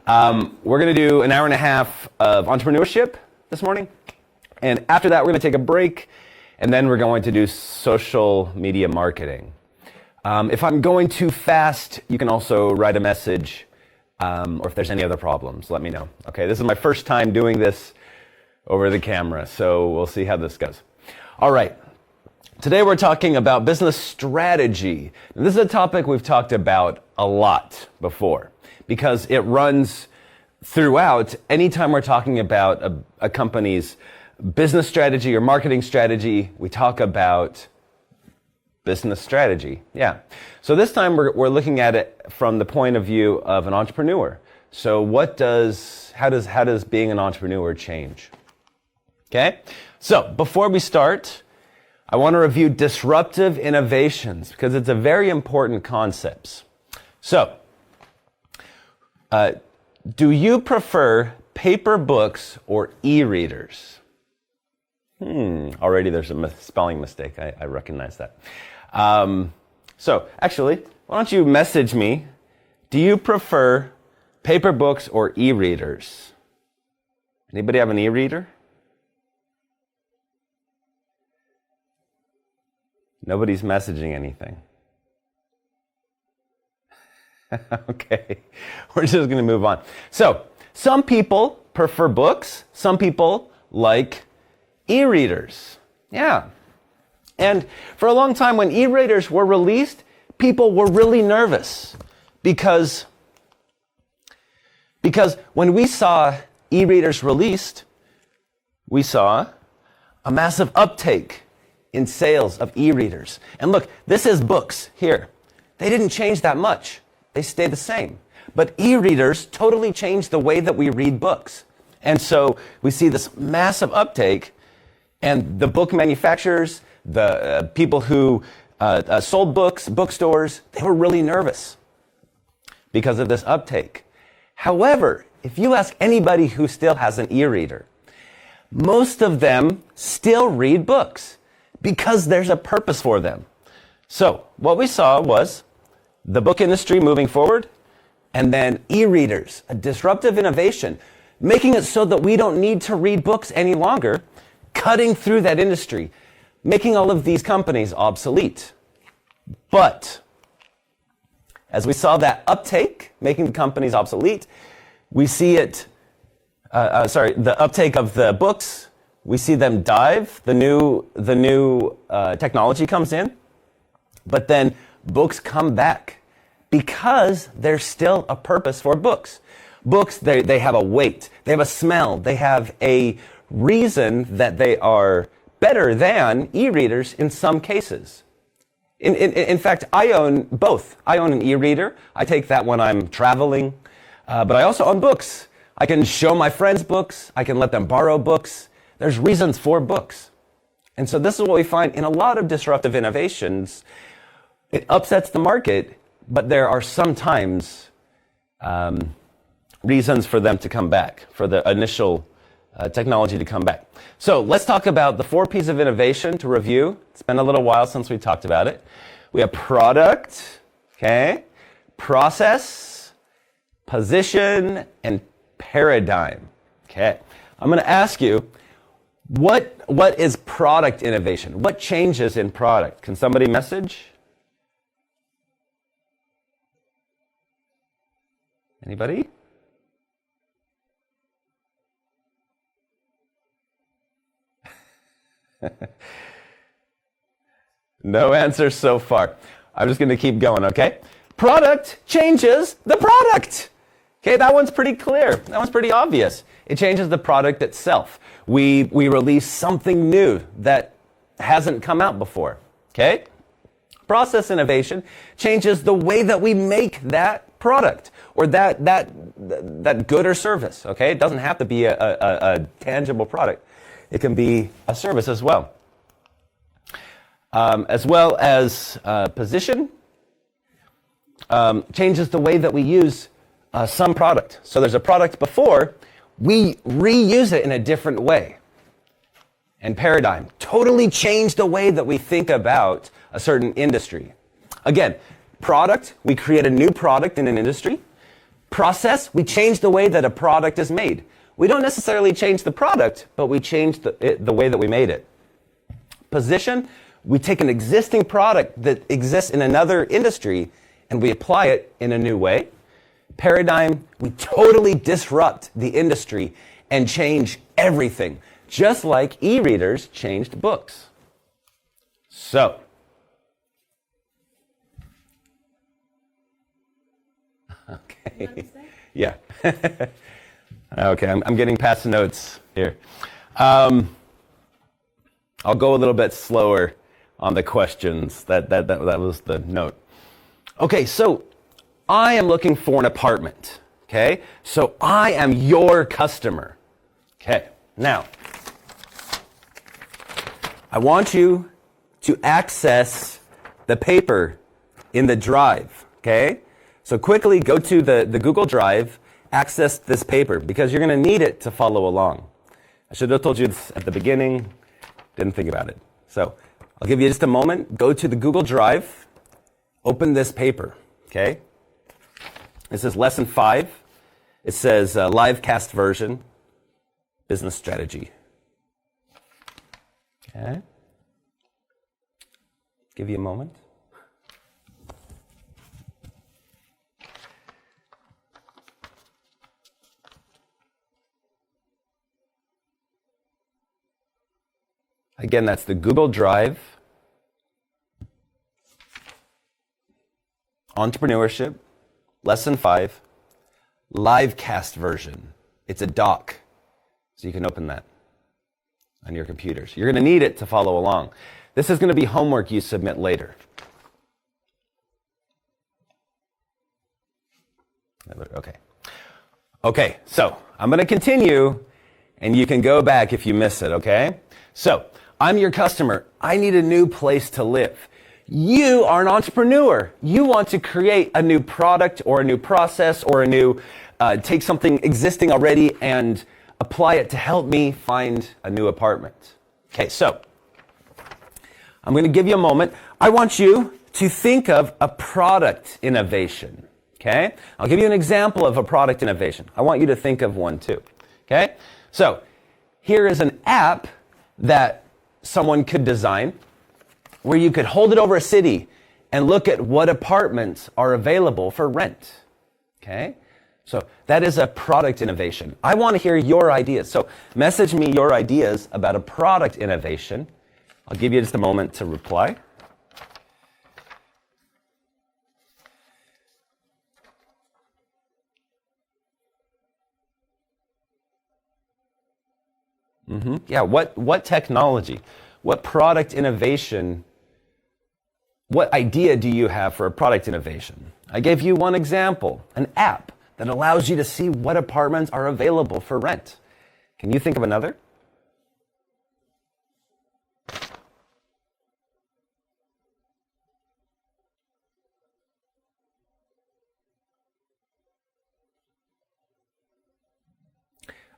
We're going to do an hour and a half of entrepreneurship this morning. And after that, we're going to take a break. And then we're going to do social media marketing. If I'm going too fast, you can also write a message. Or if there's any other problems, let me know. Okay, this is my first time doing this over the camera. So we'll see how this goes. All right. Today we're talking about business strategy. And this is a topic we've talked about a lot before because it runs throughout anytime we're talking about a company's business strategy or marketing strategy. We talk about business strategy. Yeah. So this time we're looking at it from the point of view of an entrepreneur. So how does being an entrepreneur change? Okay. So before we start, I want to review disruptive innovations because it's a very important concept. So, do you prefer paper books or e-readers? Already there's a spelling mistake. I recognize that. So, actually, why don't you message me? Do you prefer paper books or e-readers? Anybody have an e-reader? Nobody's messaging anything. Okay, we're just going to move on. So, some people prefer books. Some people like e-readers. Yeah. And for a long time when e-readers were released, people were really nervous because when we saw e-readers released, we saw a massive uptake in sales of e-readers. And look, this is books here. They didn't change that much. They stayed the same. But e-readers totally changed the way that we read books. And so we see this massive uptake, and the book manufacturers, the people who sold books, bookstores, they were really nervous because of this uptake. However, if you ask anybody who still has an e-reader, most of them still read books because there's a purpose for them. So what we saw was the book industry moving forward, and then e-readers, a disruptive innovation, making it so that we don't need to read books any longer, cutting through that industry, making all of these companies obsolete. But as we saw that uptake, making the companies obsolete, we see it, the uptake of the books, we see them dive, the new technology comes in, but then books come back because there's still a purpose for books. Books, they have a weight, they have a smell, they have a reason that they are better than e-readers in some cases. In fact, I own both. I own an e-reader. I take that when I'm traveling, but I also own books. I can show my friends books. I can let them borrow books. There's reasons for books. And so this is what we find in a lot of disruptive innovations. It upsets the market, but there are sometimes reasons for them to come back, for the initial technology to come back. So let's talk about the 4 P's of innovation to review. It's been a little while since we talked about it. We have product, okay, process, position, and paradigm. Okay, I'm going to ask you, what is product innovation? What changes in product? Can somebody message? Anybody? No answers so far. I'm just going to keep going, okay? Product changes the product. Okay, that one's pretty clear. That one's pretty obvious. It changes the product itself. We release something new that hasn't come out before, okay? Process innovation changes the way that we make that product or that good or service, okay? It doesn't have to be a tangible product. It can be a service as well. As well as position changes the way that we use some product. So there's a product before, we reuse it in a different way. And paradigm totally changed the way that we think about a certain industry. Again, product, we create a new product in an industry. Process, we change the way that a product is made. We don't necessarily change the product, but we change the way that we made it. Position, we take an existing product that exists in another industry and we apply it in a new way. Paradigm, we totally disrupt the industry and change everything, just like e-readers changed books. So, okay, yeah. Okay, I'm getting past the notes here. I'll go a little bit slower on the questions. That was the note. Okay, so I am looking for an apartment. Okay, so I am your customer. Okay, now I want you to access the paper in the drive. Okay, so quickly go to the Google Drive, access this paper because you're going to need it to follow along. I should have told you this at the beginning. Didn't think about it. So I'll give you just a moment. Go to the Google Drive. Open this paper. Okay. This is lesson 5. It says live cast version, business strategy. Okay. Give you a moment. Again, that's the Google Drive, Entrepreneurship, Lesson 5, live cast version. It's a doc, so you can open that on your computers. You're going to need it to follow along. This is going to be homework you submit later. Okay. Okay, so I'm going to continue, and you can go back if you miss it, okay? So, I'm your customer. I need a new place to live. You are an entrepreneur. You want to create a new product or a new process or a new, take something existing already and apply it to help me find a new apartment. Okay, so I'm going to give you a moment. I want you to think of a product innovation. Okay, I'll give you an example of a product innovation. I want you to think of one too. Okay, so here is an app that someone could design where you could hold it over a city and look at what apartments are available for rent. Okay? So that is a product innovation. I want to hear your ideas. So message me your ideas about a product innovation. I'll give you just a moment to reply. Yeah, what technology, what product innovation, what idea do you have for a product innovation? I gave you one example, an app that allows you to see what apartments are available for rent. Can you think of another?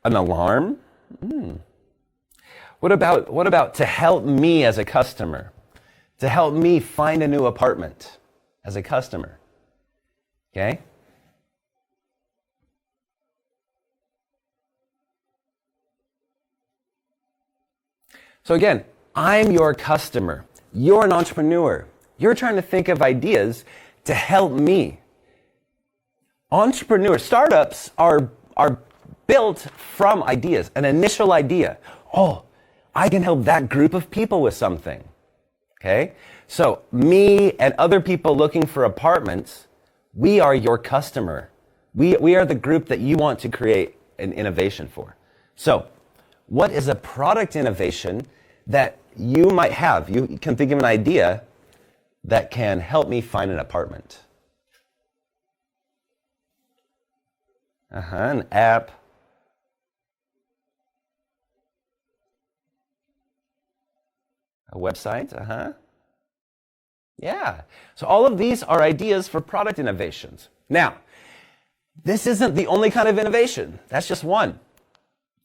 An alarm? What about to help me as a customer? To help me find a new apartment as a customer? Okay? So again, I'm your customer. You're an entrepreneur. You're trying to think of ideas to help me. Startups are built from ideas, an initial idea. Oh, I can help that group of people with something. Okay? So me and other people looking for apartments, we are your customer. We are the group that you want to create an innovation for. So what is a product innovation that you might have? You can think of an idea that can help me find an apartment. An app. A website, Yeah. So all of these are ideas for product innovations. Now, this isn't the only kind of innovation. That's just one.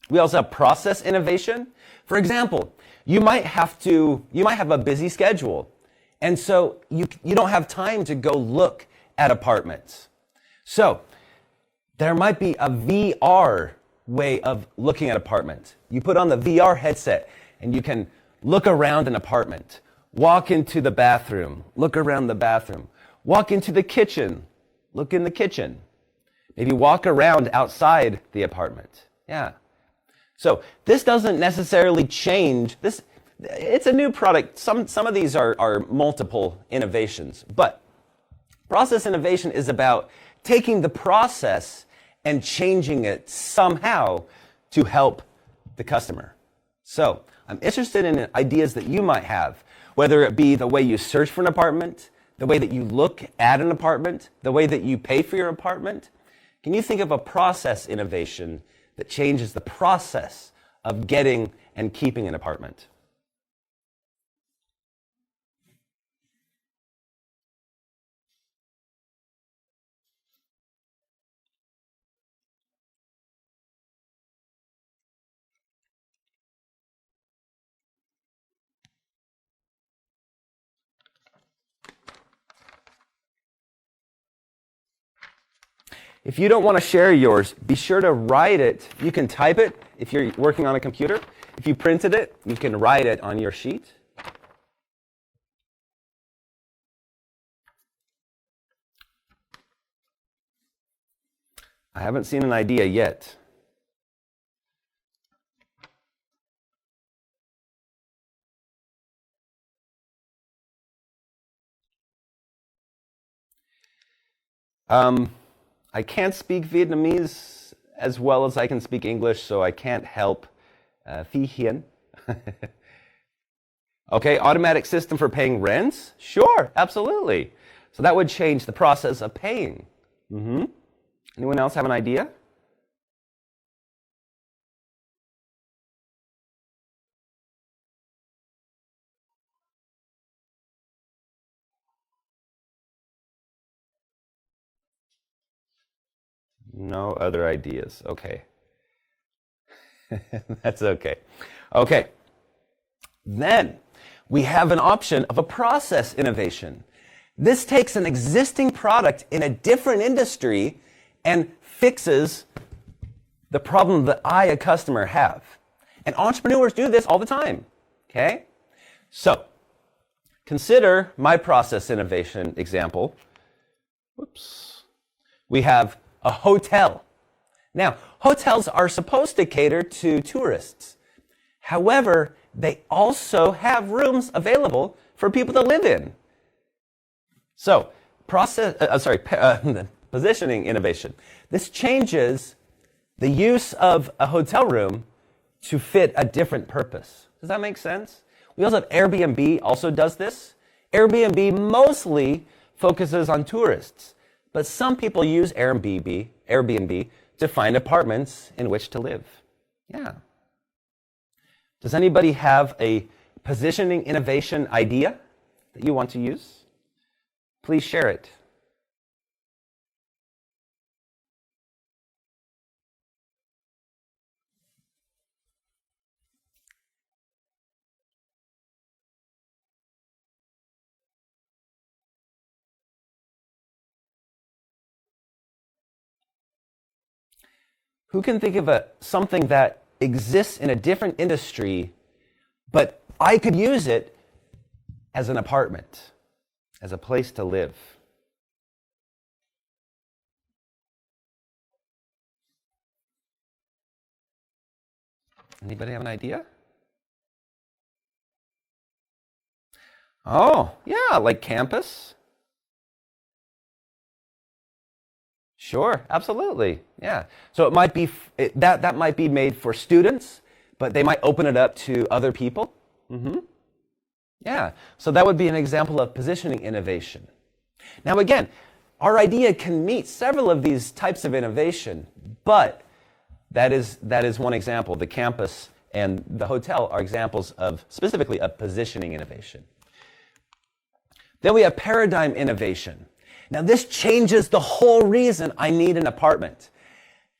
We also have process innovation. For example, you might have a busy schedule. And so you don't have time to go look at apartments. So There might be a VR way of looking at apartments. You put on the VR headset and you can look around an apartment, walk into the bathroom, look around the bathroom, walk into the kitchen, look in the kitchen, maybe walk around outside the apartment. Yeah. So this doesn't necessarily change this. It's a new product. Some of these are multiple innovations, but process innovation is about taking the process and changing it somehow to help the customer. So I'm interested in ideas that you might have, whether it be the way you search for an apartment, the way that you look at an apartment, the way that you pay for your apartment. Can you think of a process innovation that changes the process of getting and keeping an apartment? If you don't want to share yours, be sure to write it. You can type it if you're working on a computer. If you printed it, you can write it on your sheet. I haven't seen an idea yet. I can't speak Vietnamese as well as I can speak English, so I can't help. Phi Hien. Okay, automatic system for paying rents? Sure, absolutely. So that would change the process of paying. Anyone else have an idea? No other ideas. Okay. That's okay. Okay. Then we have an option of a process innovation. This takes an existing product in a different industry and fixes the problem that I, a customer, have. And entrepreneurs do this all the time. Okay? So, consider my process innovation example. Whoops. We have a hotel. Now, hotels are supposed to cater to tourists. However, they also have rooms available for people to live in. So, positioning innovation. This changes the use of a hotel room to fit a different purpose. Does that make sense? We also have Airbnb also does this. Airbnb mostly focuses on tourists, but some people use Airbnb to find apartments in which to live. Yeah. Does anybody have a positioning innovation idea that you want to use? Please share it. Who can think of something that exists in a different industry, but I could use it as an apartment, as a place to live? Anybody have an idea? Oh, yeah, like campus. Sure, absolutely. Yeah. So it might be that might be made for students, but they might open it up to other people. Yeah. So that would be an example of positioning innovation. Now again, our idea can meet several of these types of innovation, but that is one example. The campus and the hotel are examples of specifically of positioning innovation. Then we have paradigm innovation. Now this changes the whole reason I need an apartment.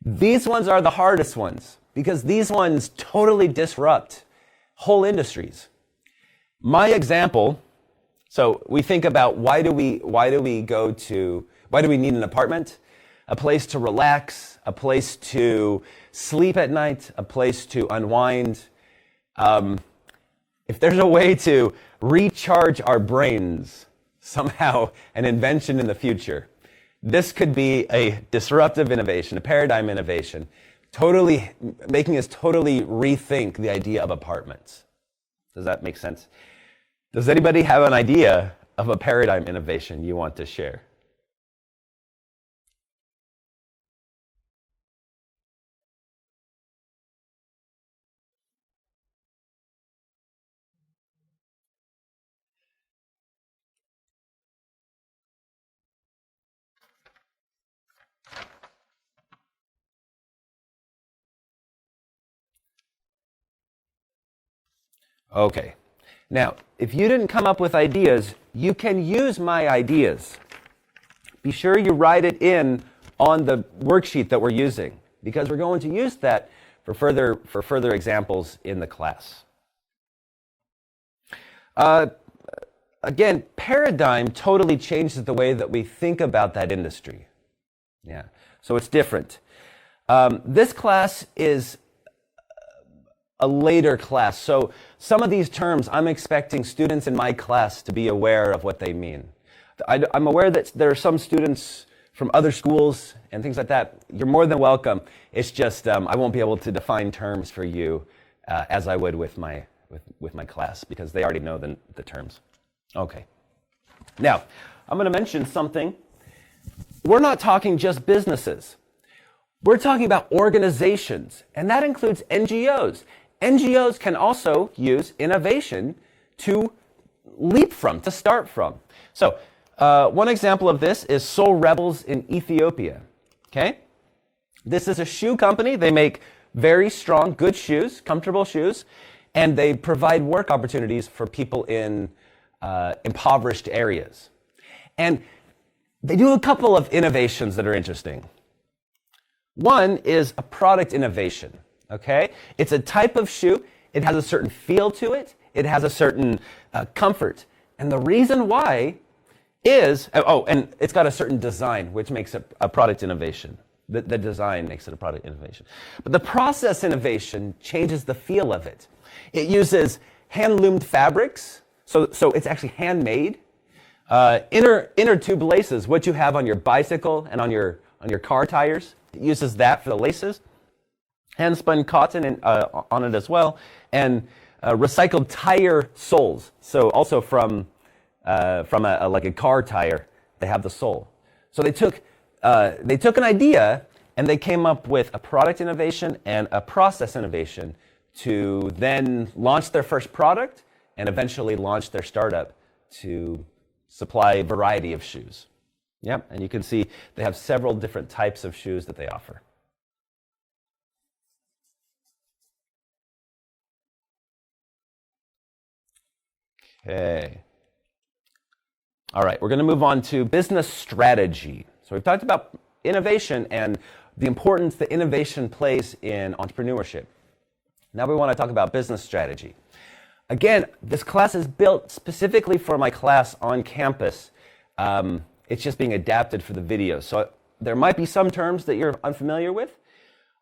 These ones are the hardest ones because these ones totally disrupt whole industries. My example, so we think about why do we need an apartment? a place to relax, a place to sleep at night, a place to unwind. If there's a way to recharge our brains, somehow an invention in the future, this could be a disruptive innovation, a paradigm innovation, totally making us totally rethink the idea of apartments. Does that make sense? Does anybody have an idea of a paradigm innovation you want to share? Okay. Now, if you didn't come up with ideas, you can use my ideas. Be sure you write it in on the worksheet that we're using, because we're going to use that for further examples in the class. Again, paradigm totally changes the way that we think about that industry. Yeah, so it's different. This class is a later class, so some of these terms I'm expecting students in my class to be aware of what they mean. I'm aware that there are some students from other schools and things like that. You're more than welcome. It's just I won't be able to define terms for you as I would with my class, because they already know the terms. Okay. Now, I'm going to mention something. We're not talking just businesses. We're talking about organizations, and that includes NGOs. NGOs can also use innovation to leap from, to start from. So, one example of this is Soul Rebels in Ethiopia. Okay? This is a shoe company. They make very strong, good shoes, comfortable shoes, and they provide work opportunities for people in impoverished areas. And they do a couple of innovations that are interesting. One is a product innovation, okay? It's a type of shoe. It has a certain feel to it. It has a certain comfort. And the reason why is, and it's got a certain design, which makes it a product innovation. The design makes it a product innovation. But the process innovation changes the feel of it. It uses hand-loomed fabrics, so it's actually handmade. Inner tube laces, what you have on your bicycle and on your car tires. It uses that for the laces. Hand-spun cotton on it as well, and recycled tire soles. So also from like a car tire, they have the sole. So they took an idea and they came up with a product innovation and a process innovation to then launch their first product and eventually launch their startup to supply a variety of shoes. Yep, and you can see they have several different types of shoes that they offer. Okay. All right, we're going to move on to business strategy. So we've talked about innovation and the importance that innovation plays in entrepreneurship. Now we want to talk about business strategy. Again, this class is built specifically for my class on campus. It's just being adapted for the video. So there might be some terms that you're unfamiliar with.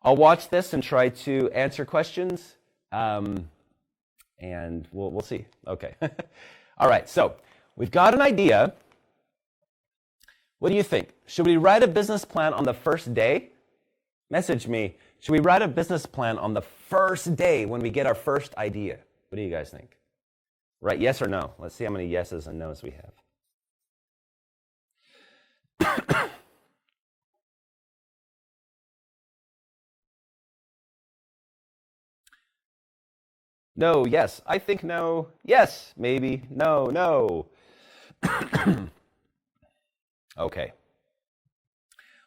I'll watch this and try to answer questions, and we'll see. Okay. All right, so we've got an idea. What do you think? Should we write a business plan on the first day? Message me. Should we write a business plan on the first day when we get our first idea? What do you guys think? Right, yes or no? Let's see how many yeses and nos we have. No, yes. I think no. Yes, maybe. No. Okay.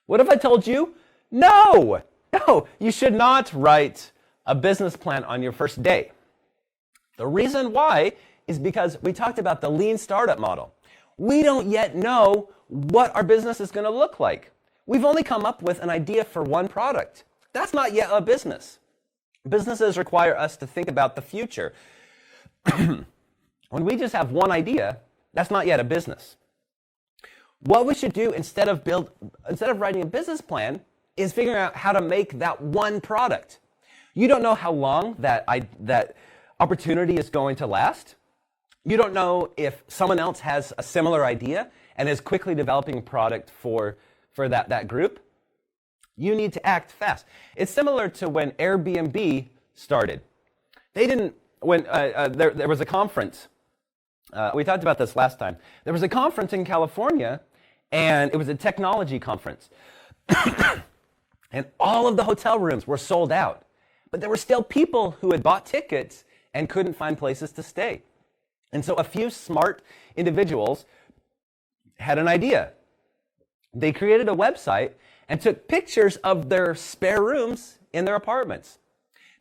What if I told you, no, you should not write a business plan on your first day? The reason why is because we talked about the lean startup model. We don't yet know what our business is going to look like. We've only come up with an idea for one product. That's not yet a business. Businesses require us to think about the future. When we just have one idea, that's not yet a business. what we should do instead of writing a business plan is figuring out how to make that one product. You don't know how long that opportunity is going to last. You don't know if someone else has a similar idea and is quickly developing a product for that group. You need to act fast. It's similar to when Airbnb started. They didn't, when there was a conference. We talked about this last time. There was a conference in California, and it was a technology conference. And all of the hotel rooms were sold out. But there were still people who had bought tickets and couldn't find places to stay. And so a few smart individuals had an idea. They created a website and took pictures of their spare rooms in their apartments.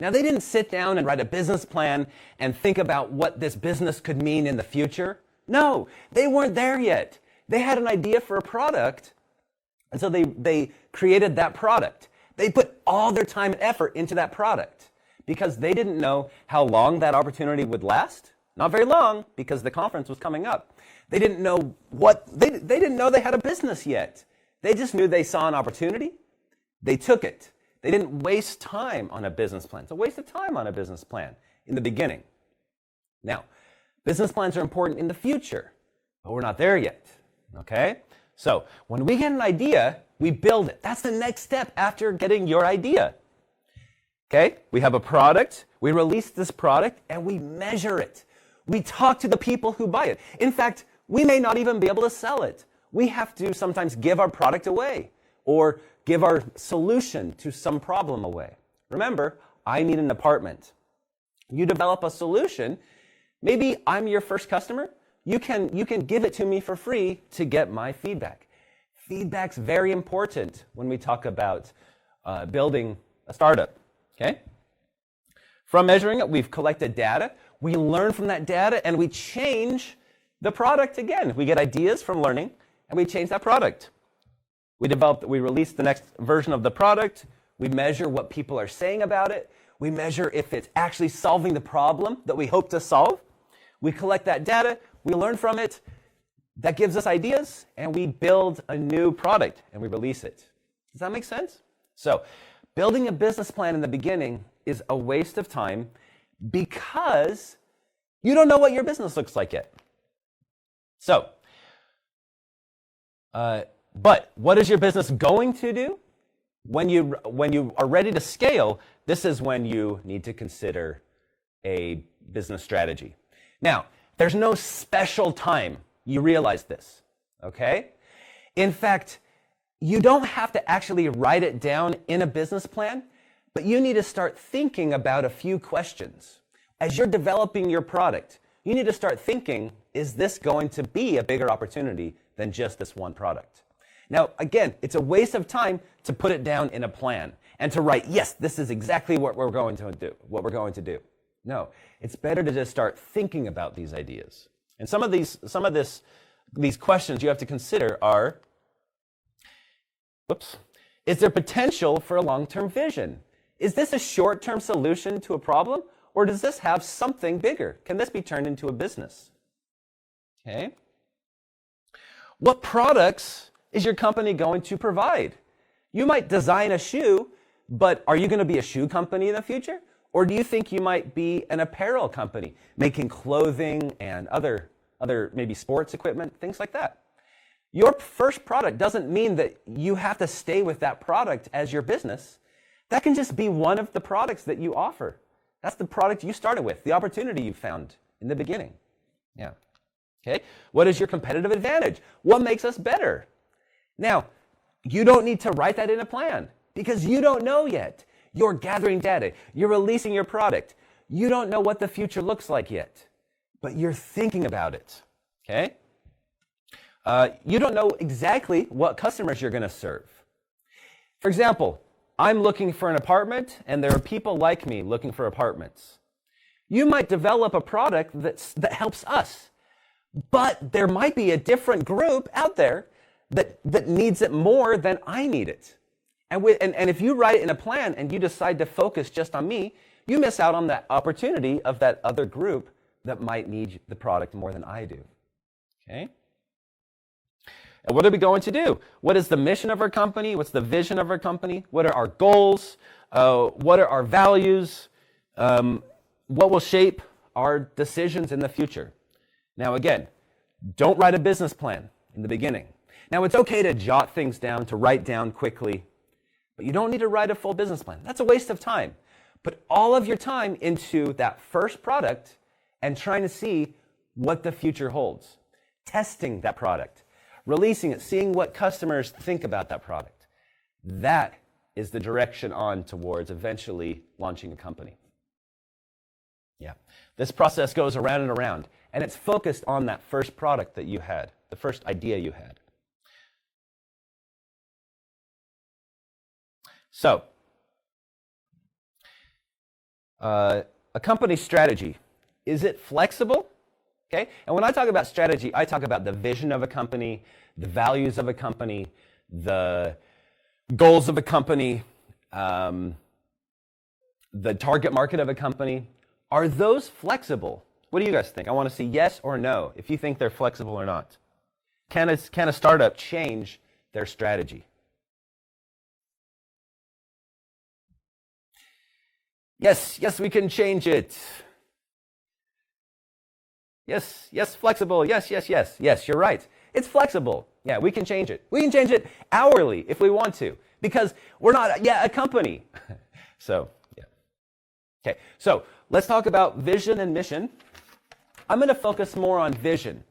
Now, they didn't sit down and write a business plan and think about what this business could mean in the future. No, they weren't there yet. They had an idea for a product, and so they created that product. They put all their time and effort into that product because they didn't know how long that opportunity would last. Not very long, because the conference was coming up. They didn't know they didn't know they had a business yet. They just knew they saw an opportunity. They took it. They didn't waste time on a business plan. It's a waste of time on a business plan in the beginning. Now, business plans are important in the future, but we're not there yet, okay? So when we get an idea, we build it. That's the next step after getting your idea, okay? We have a product, we release this product, and we measure it. We talk to the people who buy it. In fact, we may not even be able to sell it. We have to sometimes give our product away or give our solution to some problem away. Remember, I need an apartment. You develop a solution. Maybe I'm your first customer. You can give it to me for free to get my feedback. Feedback's very important when we talk about building a startup, okay? From measuring it, we've collected data. We learn from that data, and we change the product again. We get ideas from learning, and we change that product. We release the next version of the product. We measure what people are saying about it. We measure if it's actually solving the problem that we hope to solve. We collect that data. We learn from it. That gives us ideas, and we build a new product, and we release it. Does that make sense? So, building a business plan in the beginning is a waste of time because you don't know what your business looks like yet. So, but what is your business going to do? When you are ready to scale, this is when you need to consider a business strategy. Now, there's no special time you realize this, okay? In fact, you don't have to actually write it down in a business plan, but you need to start thinking about a few questions. As you're developing your product, you need to start thinking, is this going to be a bigger opportunity than just this one product? Now, again, it's a waste of time to put it down in a plan and to write, yes, this is exactly what we're going to do. No, it's better to just start thinking about these ideas. And some of these questions you have to consider are, is there potential for a long-term vision? Is this a short-term solution to a problem, or does this have something bigger? Can this be turned into a business? Okay. What products is your company going to provide? You might design a shoe, but are you going to be a shoe company in the future? Or do you think you might be an apparel company, making clothing and other maybe sports equipment, things like that? Your first product doesn't mean that you have to stay with that product as your business. That can just be one of the products that you offer. That's the product you started with, the opportunity you found in the beginning. Yeah. Okay. What is your competitive advantage? What makes us better? Now, you don't need to write that in a plan because you don't know yet. You're gathering data. You're releasing your product. You don't know what the future looks like yet, but you're thinking about it. Okay. You don't know exactly what customers you're going to serve. For example, I'm looking for an apartment, and there are people like me looking for apartments. You might develop a product that helps us, but there might be a different group out there that needs it more than I need it. And if you write it in a plan and you decide to focus just on me, you miss out on that opportunity of that other group that might need the product more than I do. Okay? And what are we going to do? What is the mission of our company? What's the vision of our company? What are our goals? What are our values? What will shape our decisions in the future? Now, again, don't write a business plan in the beginning. Now, it's okay to jot things down, to write down quickly, but you don't need to write a full business plan. That's a waste of time. Put all of your time into that first product and trying to see what the future holds. Testing that product, releasing it, seeing what customers think about that product. That is the direction on towards eventually launching a company. Yeah, this process goes around and around, and it's focused on that first product that you had, the first idea you had. So, a company strategy, is it flexible? Okay, and when I talk about strategy, I talk about the vision of a company, the values of a company, the goals of a company, the target market of a company. Are those flexible? What do you guys think? I want to see yes or no, if you think they're flexible or not. Can a startup change their strategy? Yes, we can change it. Yes, flexible. Yes, you're right. It's flexible. Yeah, we can change it. We can change it hourly if we want to, because we're not a company. So, yeah. Okay, so let's talk about vision and mission. I'm going to focus more on vision.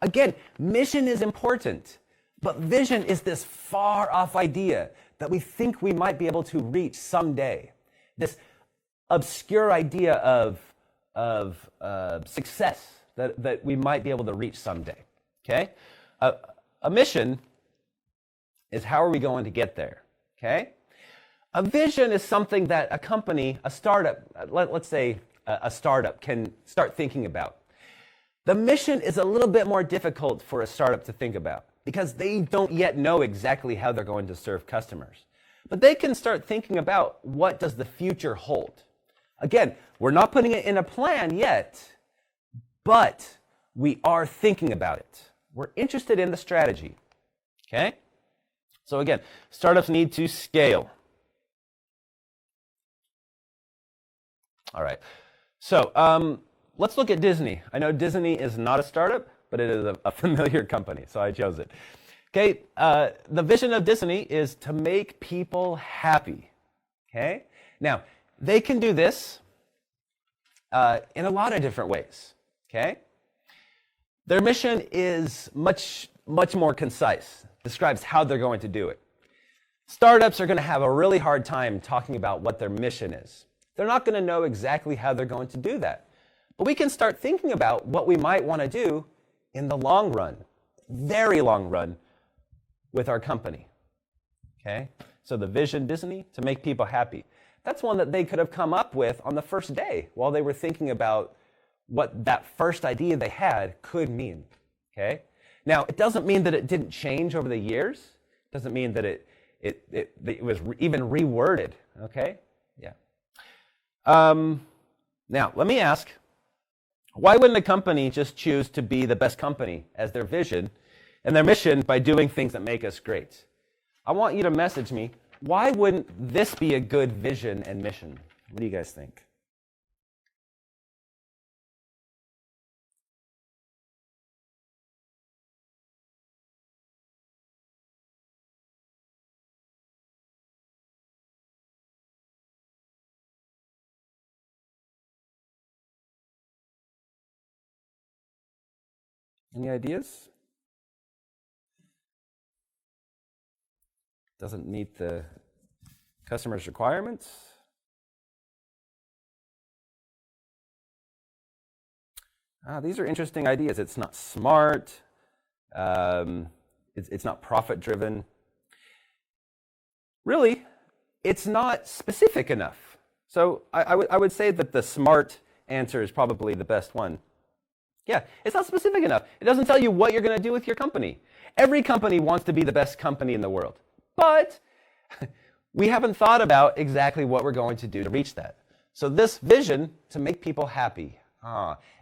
Again, mission is important, but vision is this far-off idea that we think we might be able to reach someday. This obscure idea of success that we might be able to reach someday, okay? A mission is how are we going to get there, okay? A vision is something that a company, a startup, let's say a startup can start thinking about. The mission is a little bit more difficult for a startup to think about because they don't yet know exactly how they're going to serve customers. But they can start thinking about what does the future hold. Again, we're not putting it in a plan yet, but we are thinking about it. We're interested in the strategy, okay? So again, startups need to scale. All right, so let's look at Disney. I know Disney is not a startup, but it is a familiar company, so I chose it. Okay, the vision of Disney is to make people happy, okay? Now, they can do this in a lot of different ways, okay? Their mission is much more concise, describes how they're going to do it. Startups are going to have a really hard time talking about what their mission is. They're not going to know exactly how they're going to do that. But we can start thinking about what we might want to do in the long run, very long run, with our company, okay? So the vision, Disney, to make people happy. That's one that they could have come up with on the first day while they were thinking about what that first idea they had could mean, okay? Now, it doesn't mean that it didn't change over the years. It doesn't mean that it was even reworded, okay? Yeah. Now, let me ask, why wouldn't a company just choose to be the best company as their vision and their mission by doing things that make us great? I want you to message me, why wouldn't this be a good vision and mission? What do you guys think? Any ideas? Doesn't meet the customer's requirements? These are interesting ideas. It's not smart. It's not profit-driven. Really, it's not specific enough. So I would say that the smart answer is probably the best one. Yeah, it's not specific enough. It doesn't tell you what you're going to do with your company. Every company wants to be the best company in the world. But we haven't thought about exactly what we're going to do to reach that. So this vision to make people happy,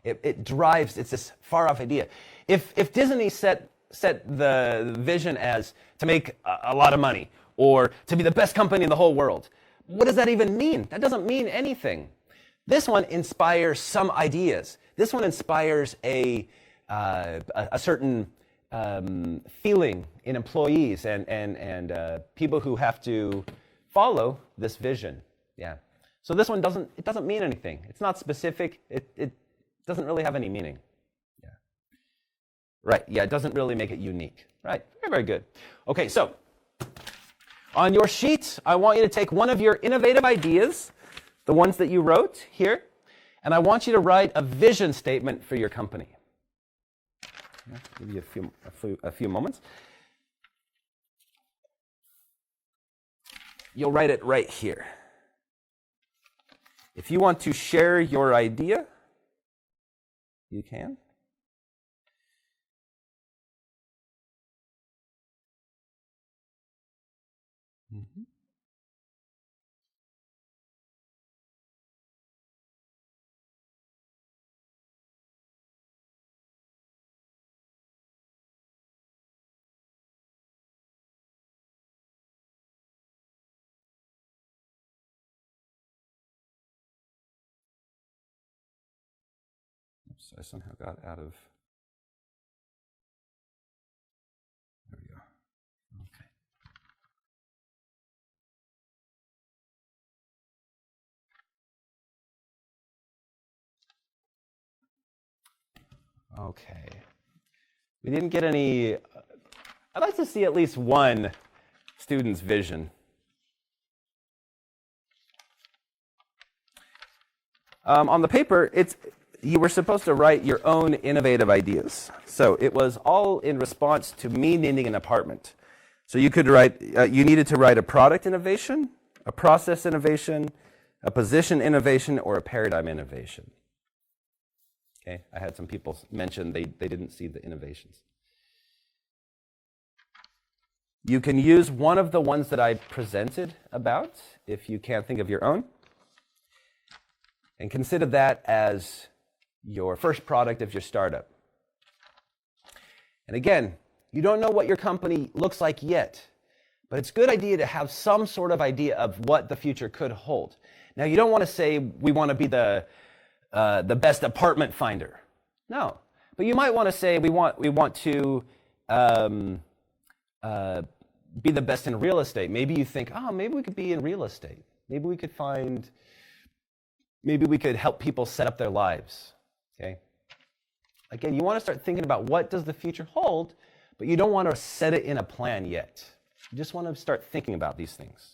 it drives, it's this far-off idea. If Disney set set the vision as to make a lot of money or to be the best company in the whole world. What does that even mean? That doesn't mean anything. This one inspires some ideas. This one inspires a certain feeling in employees and people who have to follow this vision. Yeah. So this one doesn't mean anything. It's not specific. It doesn't really have any meaning. Yeah. Right. Yeah. It doesn't really make it unique. Right. Very, very good. Okay. So on your sheet, I want you to take one of your innovative ideas, the ones that you wrote here, and I want you to write a vision statement for your company. Yeah, give you a few moments. You'll write it right here. If you want to share your idea, you can. Mm-hmm. Oops, I somehow got out of. There we go. Okay. We didn't get any. I'd like to see at least one student's vision. On the paper, you were supposed to write your own innovative ideas. So it was all in response to me needing an apartment. So you could write. You needed to write a product innovation, a process innovation, a position innovation, or a paradigm innovation. Okay, I had some people mention they didn't see the innovations. You can use one of the ones that I presented about if you can't think of your own. And consider that as your first product of your startup. And again, you don't know what your company looks like yet, but it's a good idea to have some sort of idea of what the future could hold. Now, you don't want to say we want to be the best apartment finder. No, but you might want to say we want to be the best in real estate. Maybe you think, maybe we could be in real estate. Maybe we could help people set up their lives. Okay. Again, you want to start thinking about what does the future hold, but you don't want to set it in a plan yet. You just want to start thinking about these things.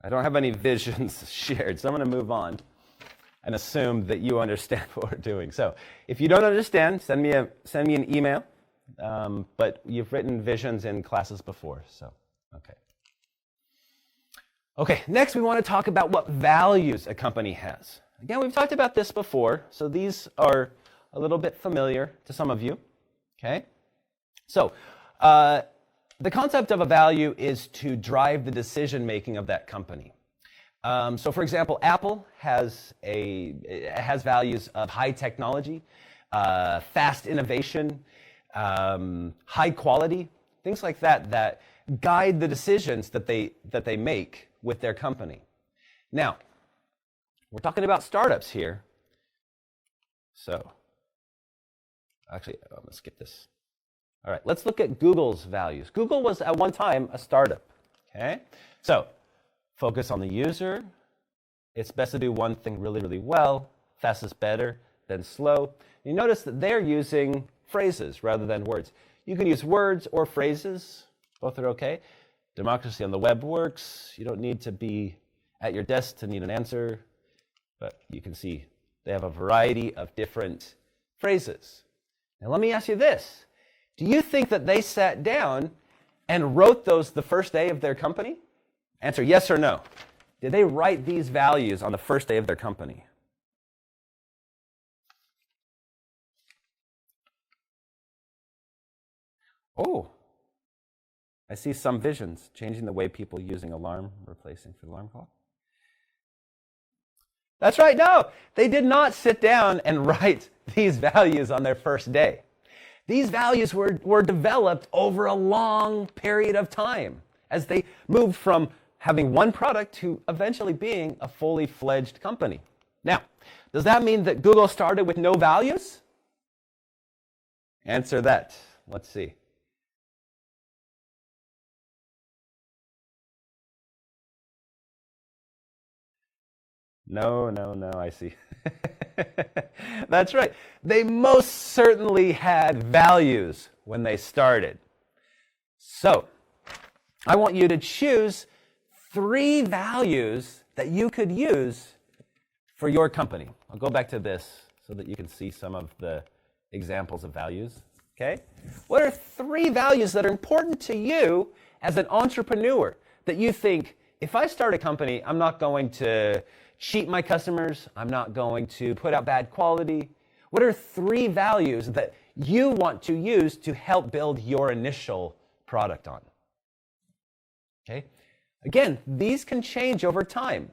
I don't have any visions shared, so I'm going to move on and assume that you understand what we're doing. So if you don't understand, send me an email, but you've written visions in classes before, so okay. Okay, next we want to talk about what values a company has. Again, we've talked about this before, so these are a little bit familiar to some of you, okay? So the concept of a value is to drive the decision-making of that company. So for example, Apple has values of high technology, fast innovation, high quality, things like that guide the decisions that they make with their company. Now, we're talking about startups here. So, actually, I'm going to skip this. All right, let's look at Google's values. Google was at one time a startup, okay? So, focus on the user. It's best to do one thing really, really well. Fast is better than slow. You notice that they're using phrases rather than words. You can use words or phrases. Both are okay. Democracy on the web works. You don't need to be at your desk to need an answer. But you can see they have a variety of different phrases. Now let me ask you this. Do you think that they sat down and wrote those the first day of their company? Answer yes or no. Did they write these values on the first day of their company? Oh, I see some visions, changing the way people using alarm, replacing for the alarm clock. That's right, no. They did not sit down and write these values on their first day. These values were developed over a long period of time as they moved from having one product to eventually being a fully fledged company. Now, does that mean that Google started with no values? Answer that. Let's see. No, I see. That's right. They most certainly had values when they started. So, I want you to choose 3 values that you could use for your company. I'll go back to this so that you can see some of the examples of values. Okay? What are 3 values that are important to you as an entrepreneur that you think, if I start a company, I'm not going to cheat my customers, I'm not going to put out bad quality? What are 3 values that you want to use to help build your initial product on? Okay? Again, these can change over time,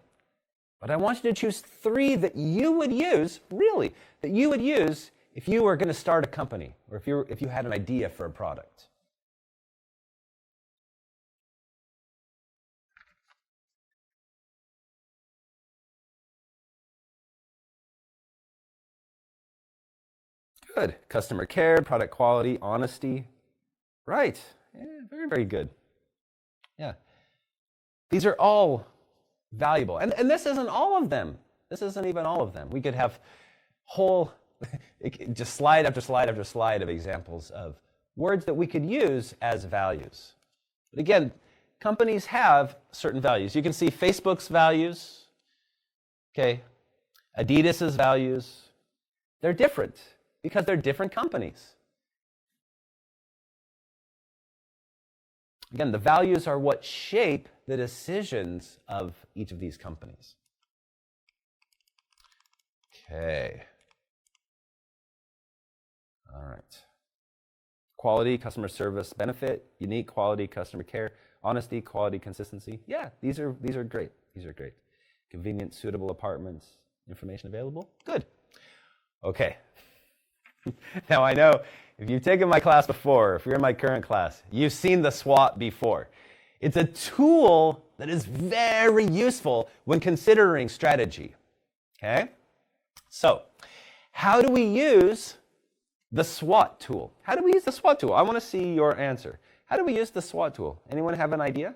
but I want you to choose 3 that you would use, really, that you would use if you were going to start a company or if you had an idea for a product. Good. Customer care, product quality, honesty. Right. Yeah, very, very good. Yeah. These are all valuable. And this isn't all of them. This isn't even all of them. We could have whole, just slide after slide after slide of examples of words that we could use as values. But again, companies have certain values. You can see Facebook's values, okay, Adidas's values. They're different because they're different companies. Again, the values are what shape the decisions of each of these companies. Okay. All right. Quality, customer service, benefit, unique, quality, customer care, honesty, quality, consistency. Yeah, these are great. These are great. Convenient, suitable apartments, information available. Good. Okay. Now I know if you've taken my class before, if you're in my current class, you've seen the SWOT before. It's a tool that is very useful when considering strategy. Okay? So, how do we use the SWOT tool? How do we use the SWOT tool? I want to see your answer. How do we use the SWOT tool? Anyone have an idea?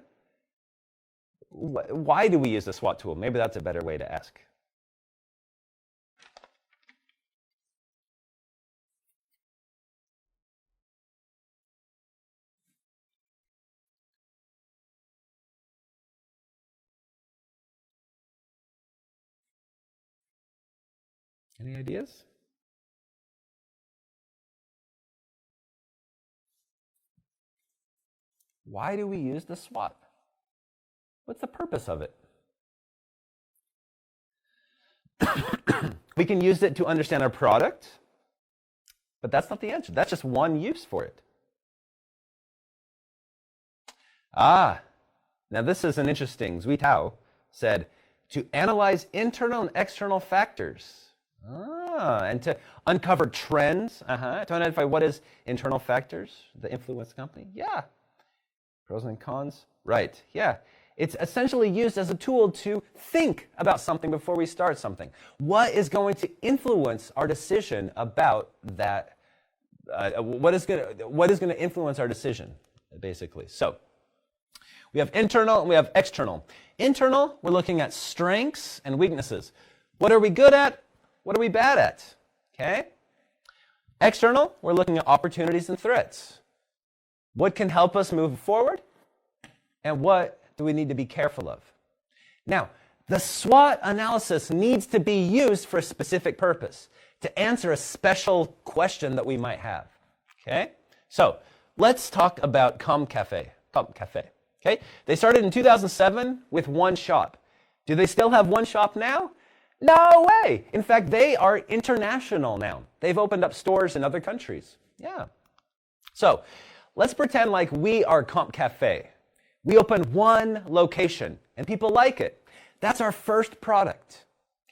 Why do we use the SWOT tool? Maybe that's a better way to ask. Any ideas? Why do we use the SWOT? What's the purpose of it? We can use it to understand our product, but that's not the answer. That's just one use for it. Now this is an interesting. Zui Tao said, to analyze internal and external factors. And to uncover trends, to identify what is internal factors that influence the company. Yeah. Pros and cons. Right. Yeah. It's essentially used as a tool to think about something before we start something. What is going to influence our decision about that? What is going to influence our decision, basically? So we have internal and we have external. Internal, we're looking at strengths and weaknesses. What are we good at? What are we bad at? Okay? External, we're looking at opportunities and threats. What can help us move forward? And what do we need to be careful of? Now, the SWOT analysis needs to be used for a specific purpose, to answer a special question that we might have. Okay? So, let's talk about Com Cafe. Okay? They started in 2007 with one shop. Do they still have one shop now? No way. In fact, they are international now. They've opened up stores in other countries. Yeah. So, let's pretend like we are Comp Cafe. We opened one location and people like it. That's our first product.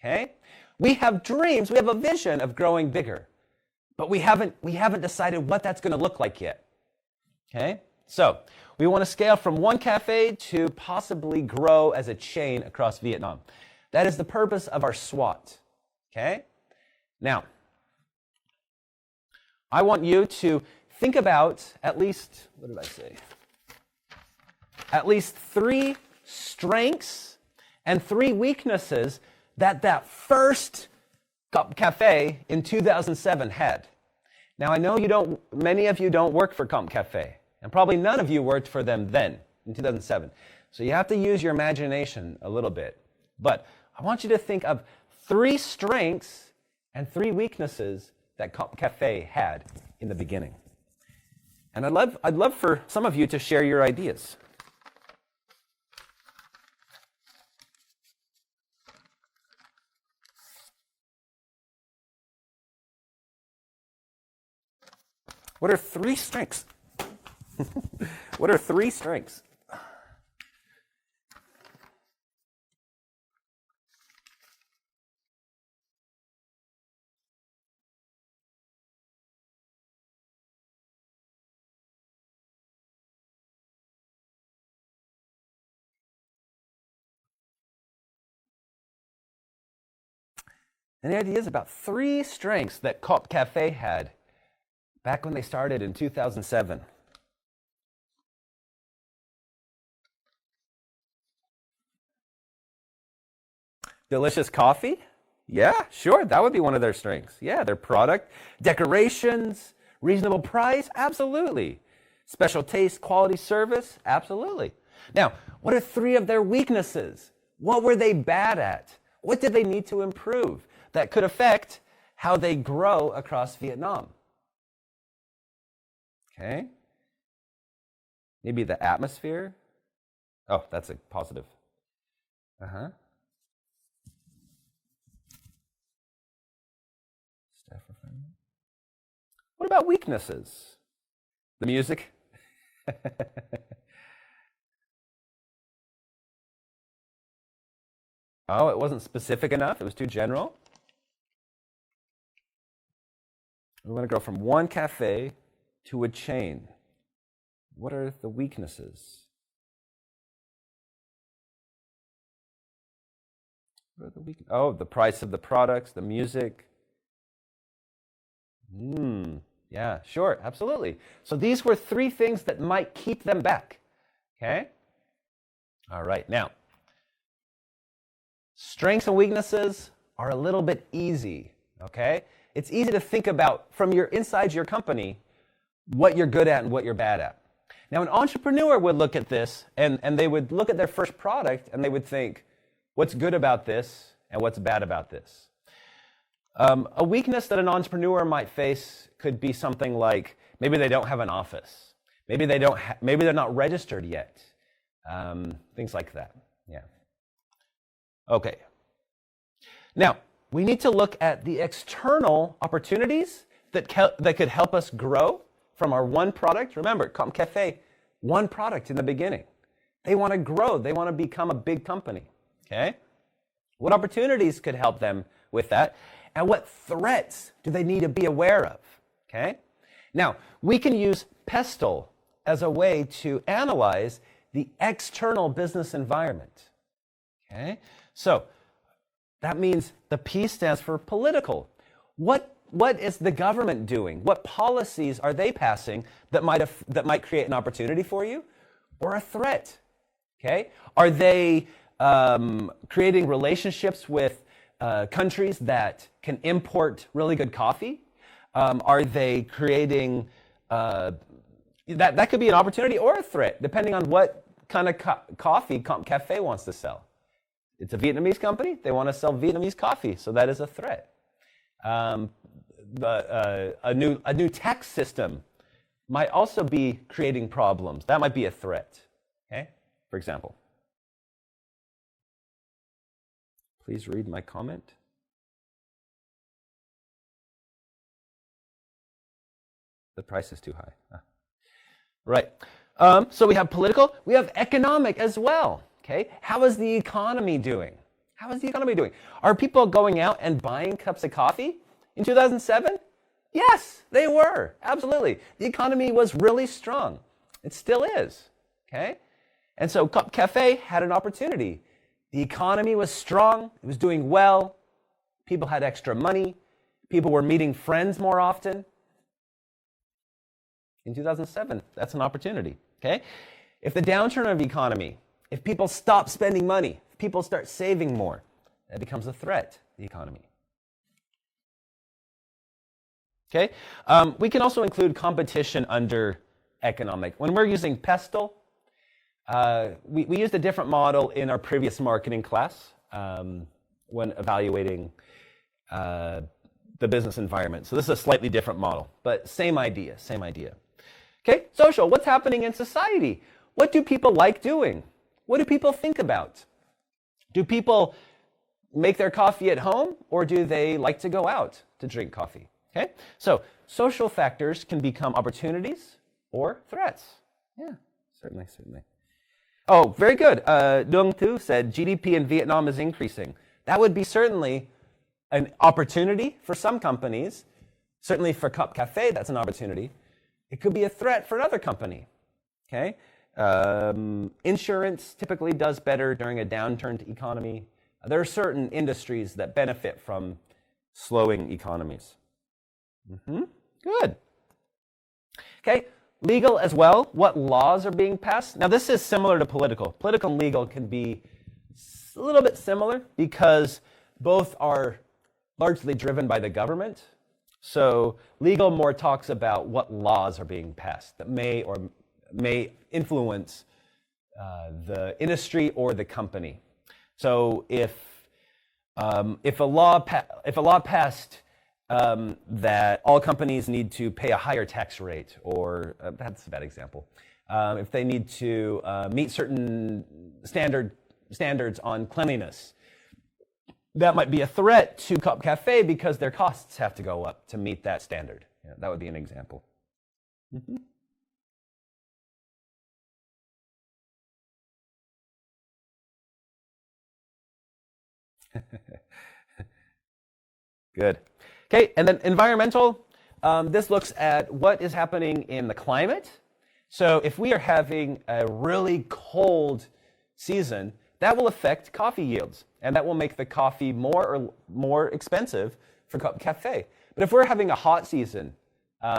Okay? We have dreams, we have a vision of growing bigger, but we haven't decided what that's going to look like yet. Okay? So, we want to scale from one cafe to possibly grow as a chain across Vietnam. That is the purpose of our SWOT. Okay? Now, I want you to think about at least, what did I say? At least 3 strengths and 3 weaknesses that first cafe in 2007 had. Now, I know many of you don't work for Comp Cafe, and probably none of you worked for them then, in 2007. So you have to use your imagination a little bit. But I want you to think of 3 strengths and 3 weaknesses that Comp Cafe had in the beginning. And I'd love for some of you to share your ideas. What are 3 strengths? What are 3 strengths? Any ideas about 3 strengths that Comp Cafe had back when they started in 2007? Delicious coffee? Yeah, sure, that would be one of their strengths. Yeah, their product, decorations, reasonable price, absolutely. Special taste, quality service, absolutely. Now, what are 3 of their weaknesses? What were they bad at? What did they need to improve that could affect how they grow across Vietnam? Okay. Maybe the atmosphere. Oh, that's a positive. Staff refinement. What about weaknesses? The music? Oh, it wasn't specific enough. It was too general. We want to go from one cafe to a chain. What are the weaknesses? What are the Oh, the price of the products, the music. Yeah, sure, absolutely. So these were 3 things that might keep them back. Okay? All right, now, strengths and weaknesses are a little bit easy, okay? It's easy to think about from inside your company what you're good at and what you're bad at. Now, an entrepreneur would look at this and they would look at their first product and they would think, what's good about this and what's bad about this? A weakness that an entrepreneur might face could be something like maybe they don't have an office. Maybe they're not registered yet. Things like that. Yeah. Okay. Now, we need to look at the external opportunities that could help us grow from our one product. Remember, Comp Cafe, one product in the beginning. They want to grow. They want to become a big company. Okay? What opportunities could help them with that? And what threats do they need to be aware of? Okay? Now, we can use PESTLE as a way to analyze the external business environment. Okay? So, that means the P stands for political. What is the government doing? What policies are they passing that might create an opportunity for you or a threat? Okay? Are they creating relationships with countries that can import really good coffee? Are they creating that could be an opportunity or a threat, depending on what kind of coffee Comp Cafe wants to sell. It's a Vietnamese company. They want to sell Vietnamese coffee, so that is a threat. A new tax system might also be creating problems. That might be a threat, okay? For example. Please read my comment. The price is too high. Right. So we have political, we have economic as well. Okay. How is the economy doing? How is the economy doing? Are people going out and buying cups of coffee in 2007? Yes, they were. Absolutely. The economy was really strong. It still is. Okay? And so Cup Cafe had an opportunity. The economy was strong. It was doing well. People had extra money. People were meeting friends more often. In 2007, that's an opportunity. Okay? If the downturn of the economy, if people stop spending money, if people start saving more, that becomes a threat to the economy. Okay? We can also include competition under economic. When we're using pestle, we used a different model in our previous marketing class when evaluating the business environment. So this is a slightly different model, but same idea, same idea. Okay, social, what's happening in society? What do people like doing? What do people think about? Do people make their coffee at home, or do they like to go out to drink coffee? Okay, so social factors can become opportunities or threats. Yeah, certainly, certainly. Oh, very good. Dung Tu said GDP in Vietnam is increasing. That would be certainly an opportunity for some companies. Certainly for Cup Cafe, that's an opportunity. It could be a threat for another company. Okay, insurance typically does better during a downturn economy. There are certain industries that benefit from slowing economies. Good. Okay, legal as well. What laws are being passed? Now, this is similar to political. Political and legal can be a little bit similar because both are largely driven by the government. So legal more talks about what laws are being passed that may influence the industry or the company. So if a law passed that all companies need to pay a higher tax rate, or that's a bad example. If they need to meet certain standards on cleanliness, that might be a threat to Cup Cafe because their costs have to go up to meet that standard. Yeah, that would be an example. Good. Okay, and then environmental. This looks at what is happening in the climate. So if we are having a really cold season, that will affect coffee yields, and that will make the coffee more expensive for Cup Cafe. But if we're having a hot season,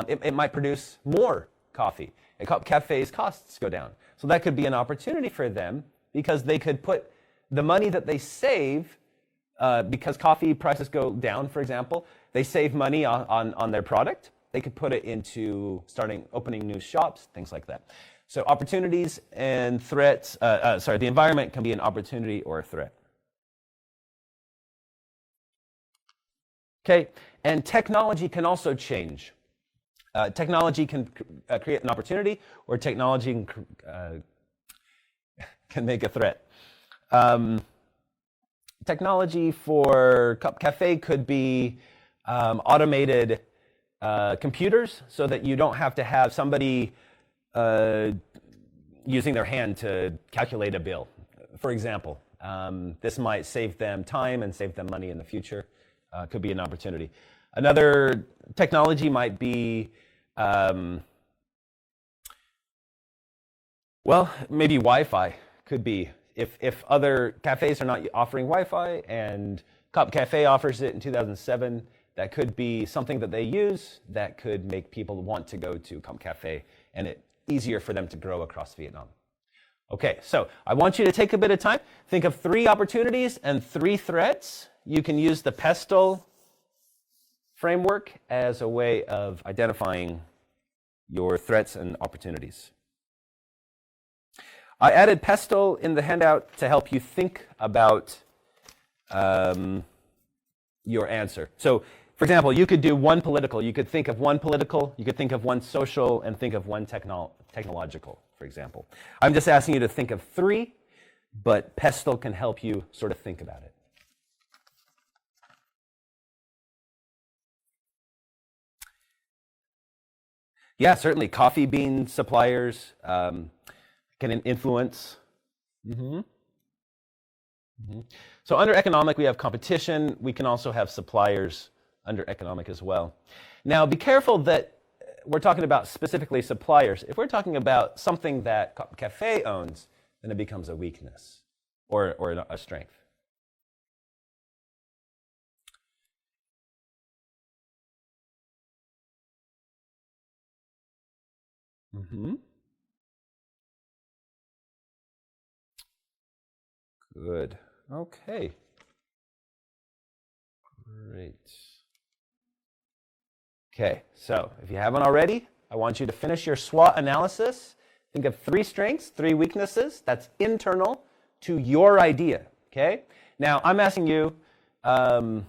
it might produce more coffee, and Cup Cafe's costs go down. So that could be an opportunity for them because they could put the money that they save, because coffee prices go down, for example, they save money on their product. They could put it into opening new shops, things like that. So opportunities and threats, the environment can be an opportunity or a threat. Okay, and technology can also change. Technology can create an opportunity, or technology can make a threat. Technology for Cup Cafe could be automated computers, so that you don't have to have somebody using their hand to calculate a bill, for example. This might save them time and save them money in the future. Could be an opportunity. Another technology might be, maybe Wi-Fi could be. If other cafes are not offering Wi-Fi and Cup Cafe offers it in 2007, that could be something that they use that could make people want to go to Cup Cafe, and it's easier for them to grow across Vietnam. Okay, so I want you to take a bit of time. Think of 3 opportunities and 3 threats. You can use the pestle framework as a way of identifying your threats and opportunities. I added pestle in the handout to help you think about your answer. So, for example, you could do one political. You could think of one political, you could think of one social, and think of one technological, for example. I'm just asking you to think of 3, but pestle can help you sort of think about it. Yeah, certainly. Coffee bean suppliers can influence. So under economic, we have competition. We can also have suppliers under economic as well. Now, be careful that we're talking about specifically suppliers. If we're talking about something that Cafe owns, then it becomes a weakness or a strength. Good. Okay. Great. Okay, so if you haven't already, I want you to finish your SWOT analysis. Think of 3 strengths, 3 weaknesses. That's internal to your idea, okay? Now, I'm asking you, I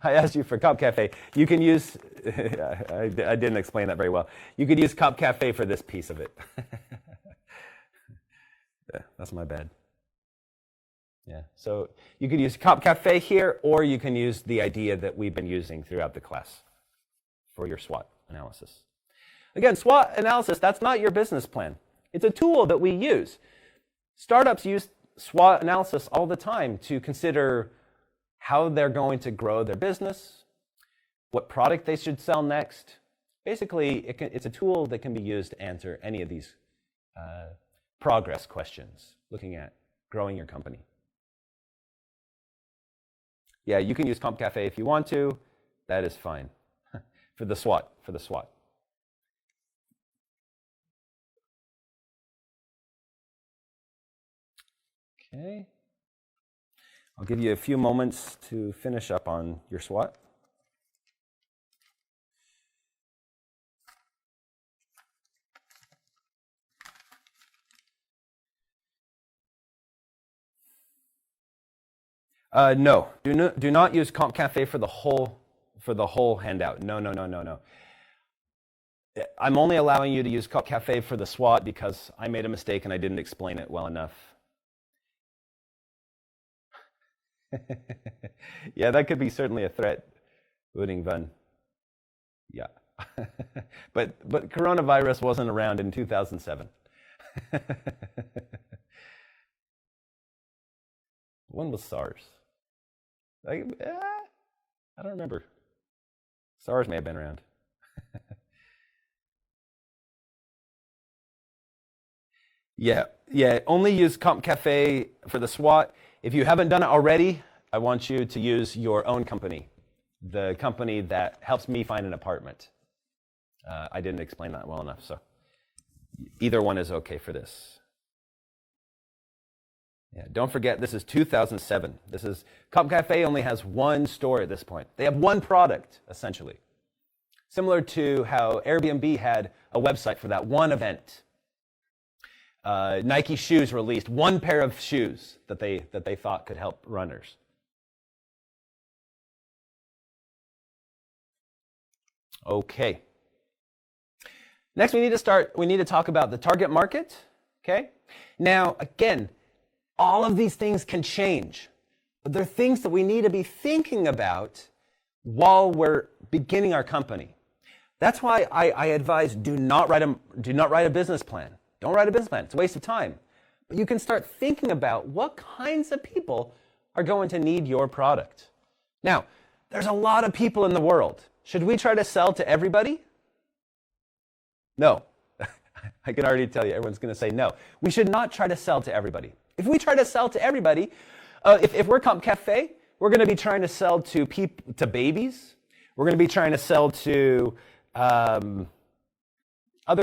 asked you for Cup Cafe. You can use, I didn't explain that very well. You could use Cup Cafe for this piece of it. That's my bad. Yeah, so you could use Cup Cafe here, or you can use the idea that we've been using throughout the class for your SWOT analysis. Again, SWOT analysis, that's not your business plan. It's a tool that we use. Startups use SWOT analysis all the time to consider how they're going to grow their business, what product they should sell next. Basically, it's a tool that can be used to answer any of these progress questions, looking at growing your company. Yeah, you can use Comp Cafe if you want to. That is fine. For the SWOT. Okay. I'll give you a few moments to finish up on your SWOT. No, do not use Comp Cafe for the whole handout. No. I'm only allowing you to use Comp Cafe for the SWOT because I made a mistake and I didn't explain it well enough. Yeah, that could be certainly a threat, Uding Van. Yeah, but coronavirus wasn't around in 2007. When was SARS? I don't remember. SARS may have been around. Yeah, only use Comp Cafe for the SWOT. If you haven't done it already, I want you to use your own company, the company that helps me find an apartment. I didn't explain that well enough, so either one is okay for this. Yeah, don't forget, this is 2007. Comp Cafe only has one store at this point. They have one product, essentially. Similar to how Airbnb had a website for that one event. Nike shoes released one pair of shoes that they thought could help runners. Okay. Next, we need to talk about the target market. Okay. Now, again, all of these things can change, but they're things that we need to be thinking about while we're beginning our company. That's why I advise do not write a business plan. Don't write a business plan. It's a waste of time. But you can start thinking about what kinds of people are going to need your product. Now, there's a lot of people in the world. Should we try to sell to everybody? No. I can already tell you, everyone's going to say no. We should not try to sell to everybody. If we try to sell to everybody, if we're Comp Cafe, we're going to be trying to sell to babies. We're going to be trying to sell to other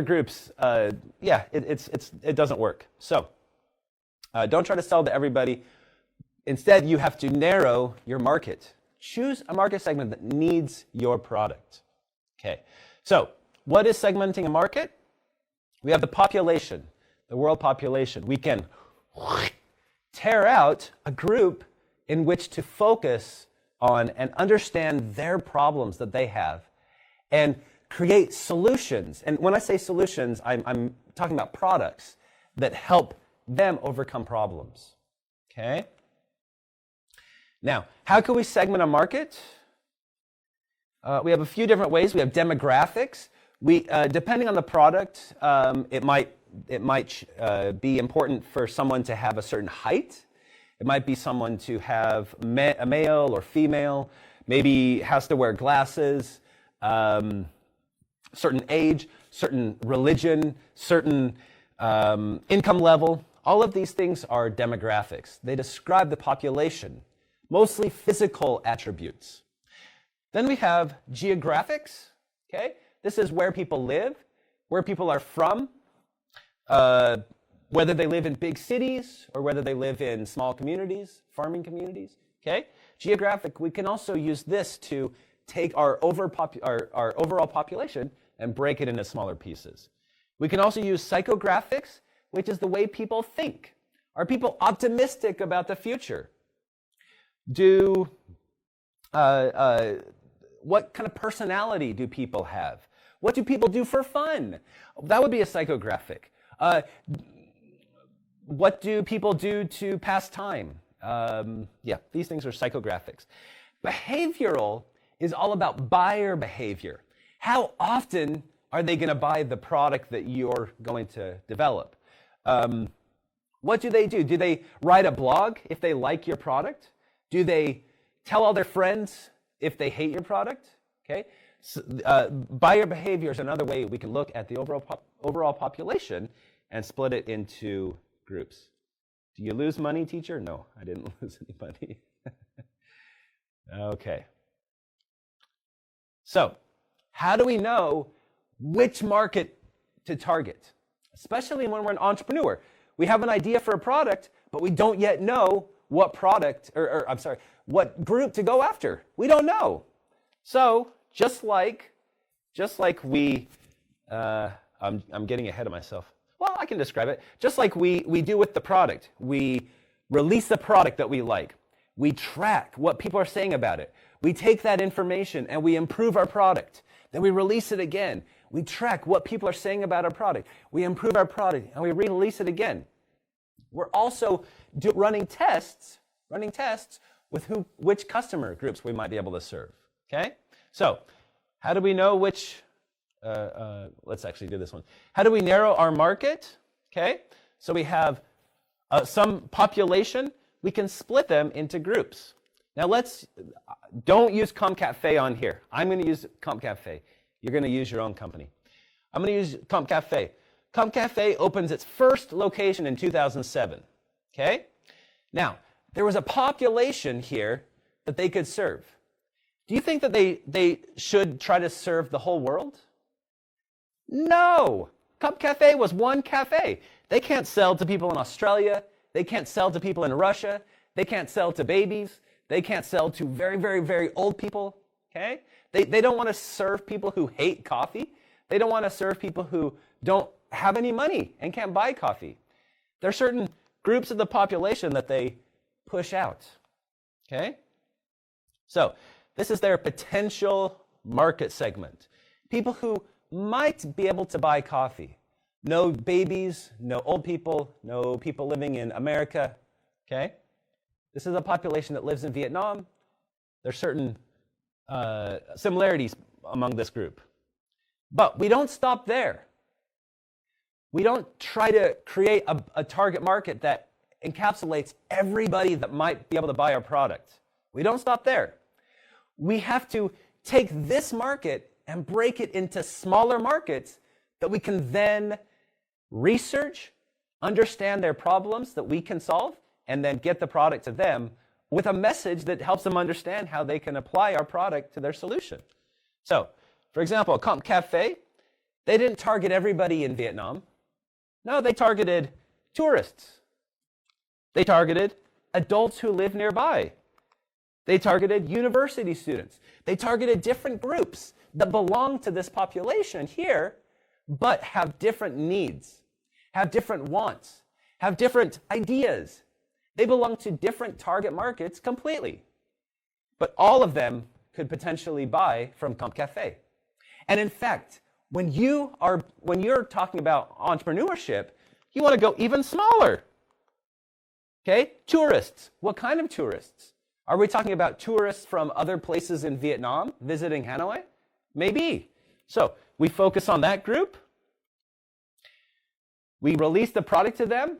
groups. It doesn't work. So don't try to sell to everybody. Instead, you have to narrow your market. Choose a market segment that needs your product. Okay. So what is segmenting a market? We have the population, the world population. We can tear out a group in which to focus on and understand their problems that they have and create solutions. And when I say solutions, I'm talking about products that help them overcome problems. Okay? Now, how can we segment a market? We have a few different ways. We have demographics. Depending on the product, it might be important for someone to have a certain height. It might be someone to have a male or female, maybe has to wear glasses, certain age, certain religion, certain income level. All of these things are demographics. They describe the population, mostly physical attributes. Then we have geographics, okay? This is where people live, where people are from, whether they live in big cities or whether they live in small communities, farming communities, okay? Geographic, we can also use this to take our overall population and break it into smaller pieces. We can also use psychographics, which is the way people think. Are people optimistic about the future? What kind of personality do people have? What do people do for fun? That would be a psychographic. What do people do to pass time? These things are psychographics. Behavioral is all about buyer behavior. How often are they going to buy the product that you're going to develop? What do? Do they write a blog if they like your product? Do they tell all their friends if they hate your product? Okay. So, buyer behavior is another way we can look at the overall population and split it into groups. Do you lose money, teacher? No, I didn't lose any money. Okay. So, how do we know which market to target? Especially when we're an entrepreneur. We have an idea for a product, but we don't yet know what product, what group to go after. We don't know. So, just like we, I'm getting ahead of myself. Well, I can describe it. Just like we do with the product. We release a product that we like. We track what people are saying about it. We take that information and we improve our product. Then we release it again. We track what people are saying about our product. We improve our product and we release it again. We're also running tests with which customer groups we might be able to serve. Okay? So, how do we know which, let's actually do this one. How do we narrow our market? Okay? So we have some population. We can split them into groups. Now don't use CompCafe on here. I'm going to use CompCafe. You're going to use your own company. I'm going to use CompCafe. CompCafe opens its first location in 2007. Okay? Now, there was a population here that they could serve. Do you think that they should try to serve the whole world? No. CompCafe was one cafe. They can't sell to people in Australia. They can't sell to people in Russia. They can't sell to babies. They can't sell to very, very, very old people. Okay? They don't want to serve people who hate coffee. They don't want to serve people who don't have any money and can't buy coffee. There are certain groups of the population that they push out. Okay? So, this is their potential market segment. People who might be able to buy coffee. No babies, no old people, no people living in America. Okay? This is a population that lives in Vietnam. There's certain similarities among this group. But we don't stop there. We don't try to create a target market that encapsulates everybody that might be able to buy our product. We don't stop there. We have to take this market and break it into smaller markets that we can then research, understand their problems that we can solve, and then get the product to them with a message that helps them understand how they can apply our product to their solution. So, for example, CompCafe, they didn't target everybody in Vietnam. No, they targeted tourists. They targeted adults who live nearby. They targeted university students. They targeted different groups that belong to this population here, but have different needs, have different wants, have different ideas. They belong to different target markets completely. But all of them could potentially buy from CompCafe. And in fact, when you're talking about entrepreneurship, you want to go even smaller. Okay? Tourists. What kind of tourists? Are we talking about tourists from other places in Vietnam visiting Hanoi? Maybe. So We focus on that group. We release the product to them.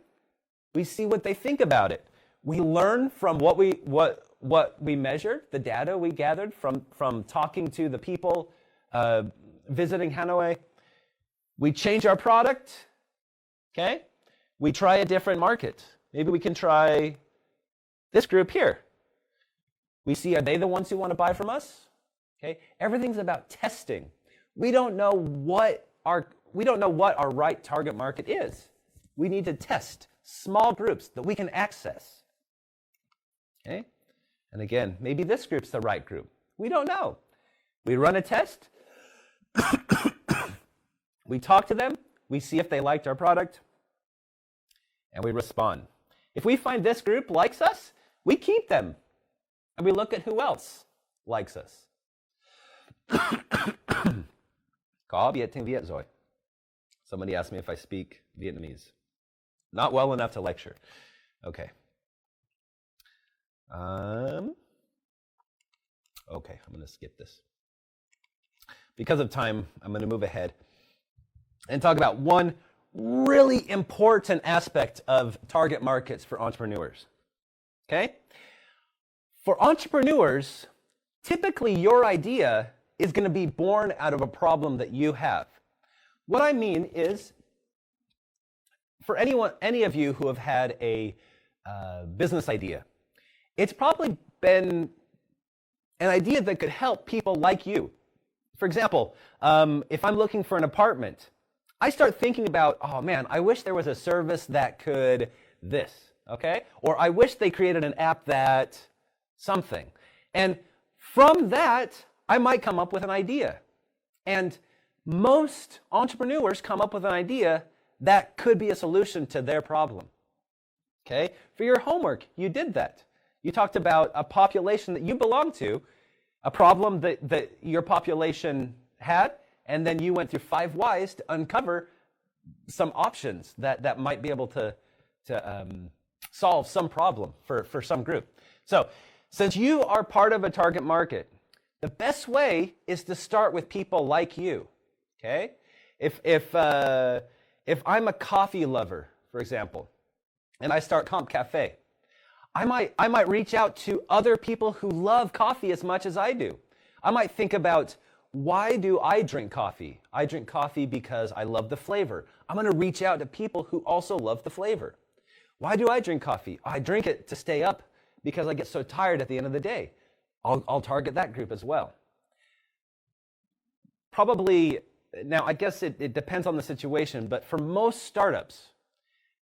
We see what they think about it. We learn from what we measured, the data we gathered from talking to the people visiting Hanoi. We change our product. Okay? We try a different market. Maybe we can try this group here. We see, are they the ones who want to buy from us? Okay? Everything's about testing. We don't know what our right target market is. We need to test small groups that we can access. Okay? And again, maybe this group's the right group. We don't know. We run a test. We talk to them. We see if they liked our product. And we respond. If we find this group likes us, we keep them. And we look at who else likes us. Có biết tiếng Việt rồi. Somebody asked me if I speak Vietnamese. Not well enough to lecture. Okay. Okay, I'm going to skip this. Because of time, I'm going to move ahead and talk about one really important aspect of target markets for entrepreneurs. Okay? For entrepreneurs, typically your idea is going to be born out of a problem that you have. What I mean is, for any of you who have had a business idea, it's probably been an idea that could help people like you. For example, if I'm looking for an apartment, I start thinking about, oh man, I wish there was a service that could this, okay? Or I wish they created an app that something. And from that, I might come up with an idea. And most entrepreneurs come up with an idea that could be a solution to their problem. Okay? For your homework, you did that. You talked about a population that you belong to, a problem that your population had, and then you went through 5 whys to uncover some options that might be able to solve some problem for some group. So, since you are part of a target market, the best way is to start with people like you. Okay? If I'm a coffee lover, for example, and I start Comp Cafe, I might reach out to other people who love coffee as much as I do. I might think about, why do I drink coffee? I drink coffee because I love the flavor. I'm going to reach out to people who also love the flavor. Why do I drink coffee? I drink it to stay up because I get so tired at the end of the day. I'll target that group as well. Probably, now I guess it depends on the situation, but for most startups,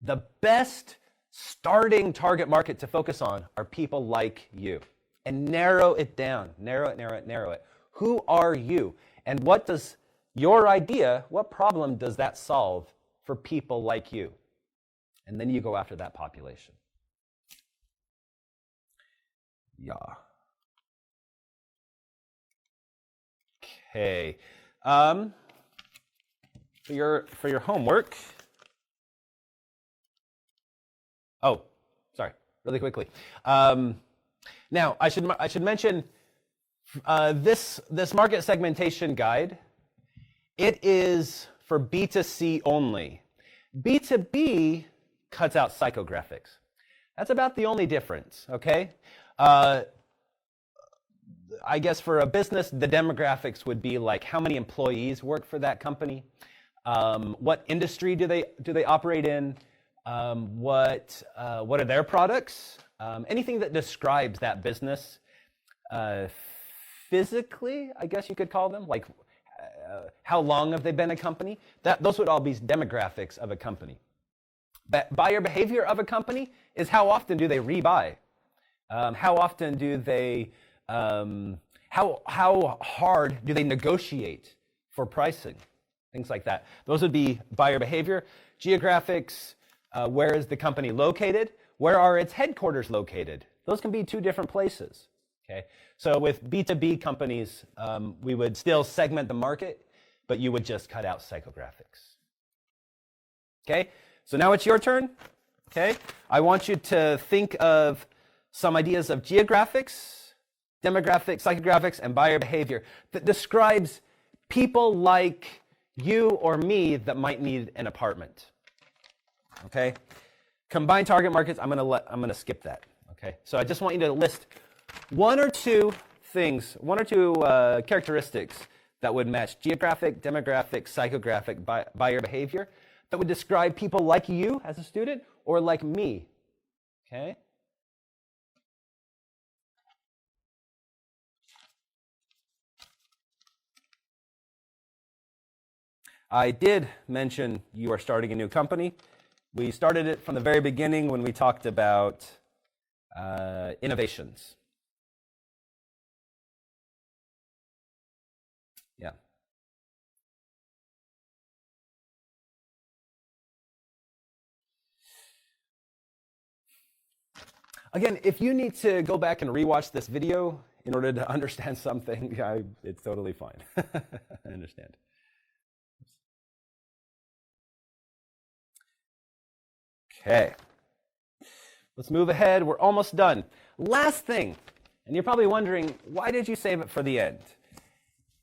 the best starting target market to focus on are people like you. And narrow it down. Narrow it. Who are you? And what does your idea, what problem does that solve for people like you? And then you go after that population. Yeah. Okay. For your homework. Oh, sorry. Really quickly. Now I should mention this market segmentation guide. It is for B2C only. B2B cuts out psychographics. That's about the only difference. Okay. I guess for a business, the demographics would be like how many employees work for that company, what industry do they operate in, what are their products, anything that describes that business physically, I guess you could call them, like how long have they been a company? Those would all be demographics of a company. But buyer behavior of a company is how often do they rebuy, how often do they how hard do they negotiate for pricing? Things like that. Those would be buyer behavior. Geographics, where is the company located? Where are its headquarters located? Those can be 2 different places. Okay. So with B2B companies, we would still segment the market, but you would just cut out psychographics. Okay. So now it's your turn. Okay. I want you to think of some ideas of geographics, demographics, psychographics, and buyer behavior that describes people like you or me that might need an apartment. Okay? Combined target markets, I'm gonna skip that. Okay? So I just want you to list one or two characteristics that would match geographic, demographic, psychographic, buyer behavior that would describe people like you as a student or like me. Okay? I did mention you are starting a new company. We started it from the very beginning when we talked about innovations. Yeah. Again, if you need to go back and rewatch this video in order to understand something, it's totally fine. I understand. Okay. Let's move ahead. We're almost done. Last thing, and you're probably wondering, why did you save it for the end?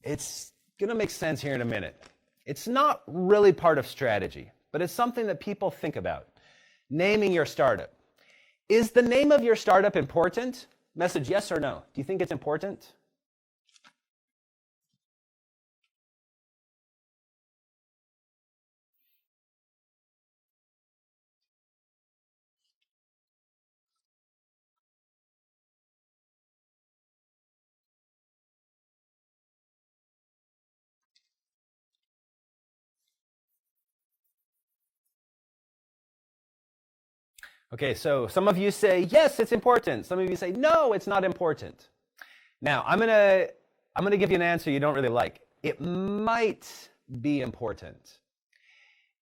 It's going to make sense here in a minute. It's not really part of strategy, but it's something that people think about. Naming your startup. Is the name of your startup important? Message yes or no. Do you think it's important? Okay, so some of you say, yes, it's important. Some of you say, no, it's not important. Now, I'm gonna give you an answer you don't really like. It might be important.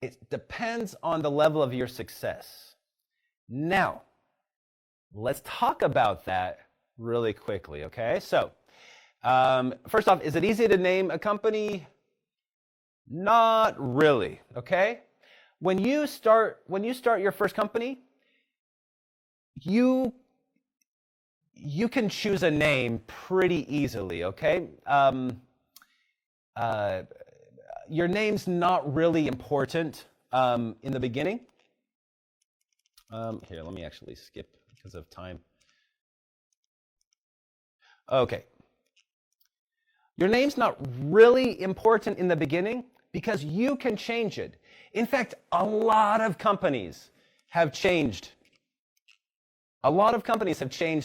It depends on the level of your success. Now, let's talk about that really quickly, okay? So, first off, is it easy to name a company? Not really, okay? When you start your first company, you can choose a name pretty easily, okay? Your name's not really important in the beginning. Here, let me actually skip because of time. Okay. Your name's not really important in the beginning because you can change it. In fact, a lot of companies have changed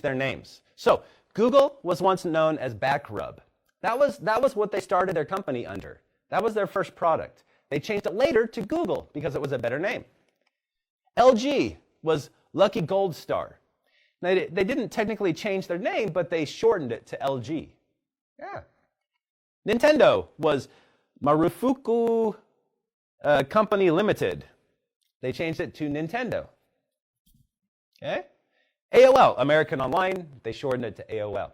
their names. So Google was once known as Backrub. That was what they started their company under. That was their first product. They changed it later to Google because it was a better name. LG was Lucky Gold Star. They didn't technically change their name, but they shortened it to LG. Yeah. Nintendo was Marufuku Company Limited. They changed it to Nintendo. Okay? AOL, American Online, they shortened it to AOL.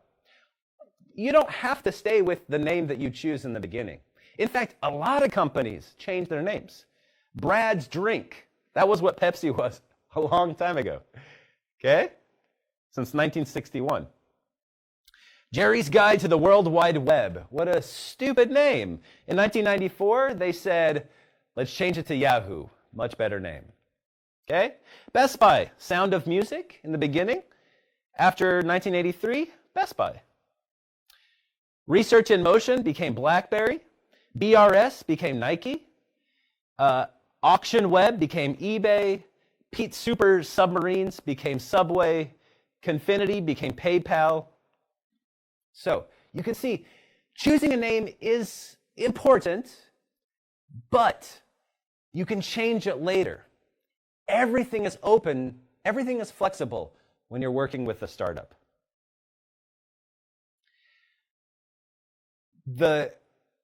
You don't have to stay with the name that you choose in the beginning. In fact, a lot of companies changed their names. Brad's Drink, that was what Pepsi was a long time ago. Okay? Since 1961. Jerry's Guide to the World Wide Web. What a stupid name. In 1994, they said, let's change it to Yahoo. Much better name. Okay? Best Buy, Sound of Music in the beginning. After 1983, Best Buy. Research in Motion became BlackBerry. BRS became Nike. Auction Web became eBay. Pete Super Submarines became Subway. Confinity became PayPal. So you can see choosing a name is important, but you can change it later. Everything is open, everything is flexible when you're working with a startup. The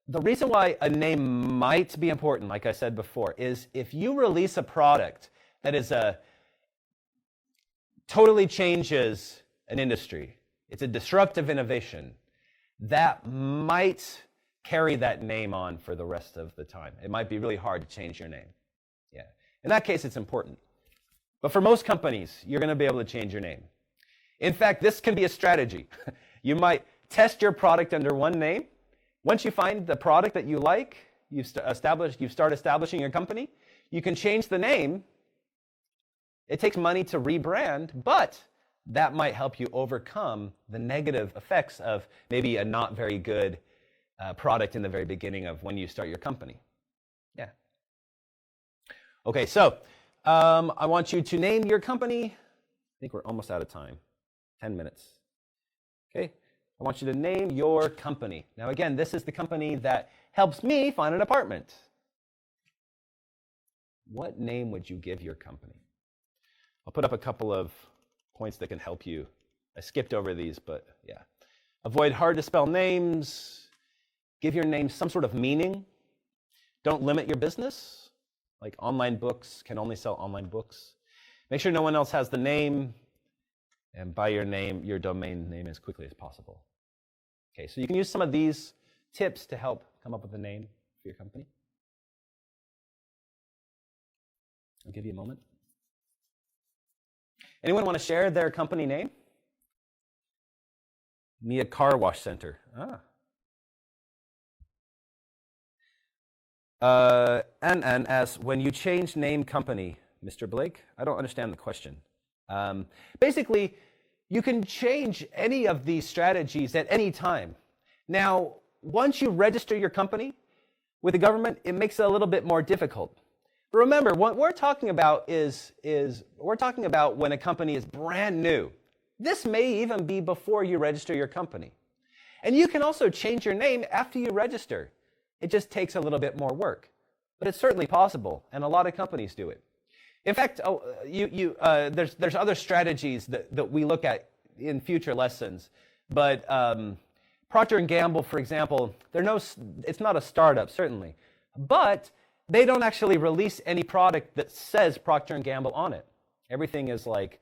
reason why a name might be important, like I said before, is if you release a product that is totally changes an industry, it's a disruptive innovation, that might carry that name on for the rest of the time. It might be really hard to change your name. Yeah. In that case, it's important. But for most companies, you're going to be able to change your name. In fact, this can be a strategy. You might test your product under one name. Once you find the product that you like, you start establishing your company, you can change the name. It takes money to rebrand, but that might help you overcome the negative effects of maybe a not very good product in the very beginning of when you start your company. Yeah. Okay, so I want you to name your company. I think we're almost out of time. 10 minutes. Okay, I want you to name your company. Now again, this is the company that helps me find an apartment. What name would you give your company? I'll put up a couple of points that can help you. I skipped over these, but yeah. Avoid hard to spell names. Give your name some sort of meaning. Don't limit your business. Like online books can only sell online books. Make sure no one else has the name. And buy your domain name as quickly as possible. Okay, so you can use some of these tips to help come up with a name for your company. I'll give you a moment. Anyone want to share their company name? Mia Car Wash Center. And as when you change name company, Mr. Blake, I don't understand the question. Basically, you can change any of these strategies at any time. Now, once you register your company with the government, it makes it a little bit more difficult. But remember, what we're talking about is we're talking about when a company is brand new. This may even be before you register your company. And you can also change your name after you register. It just takes a little bit more work. But it's certainly possible, and a lot of companies do it. In fact, there's other strategies that we look at in future lessons. But Procter & Gamble, for example, it's not a startup, certainly. But they don't actually release any product that says Procter & Gamble on it. Everything is like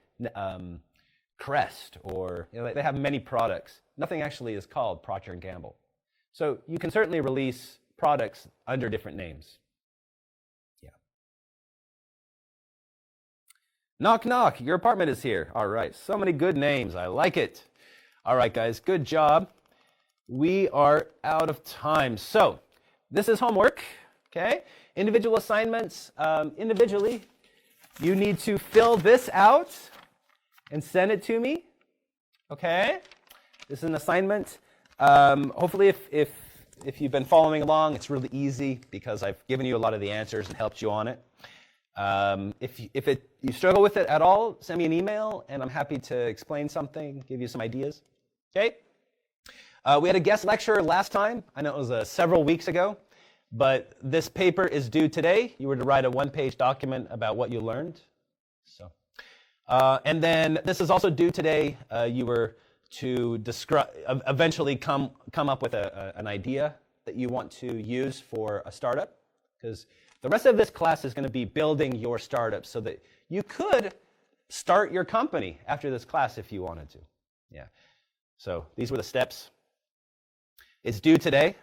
Crest, or they have many products. Nothing actually is called Procter & Gamble. So you can certainly release products under different names. Yeah. Knock, knock, your apartment is here. All right, so many good names. I like it. All right, guys, good job. We are out of time. So this is homework, okay? Individual assignments. Individually, you need to fill this out and send it to me, okay? This is an assignment. Hopefully, if you've been following along, it's really easy because I've given you a lot of the answers and helped you on it. If you struggle with it at all, send me an email, and I'm happy to explain something, give you some ideas, okay? We had a guest lecture last time. I know it was several weeks ago, but this paper is due today. You were to write a one-page document about what you learned. So, and then this is also due today. You were to eventually come up with an idea that you want to use for a startup, because the rest of this class is going to be building your startup so that you could start your company after this class if you wanted to. Yeah. So these were the steps. It's due today.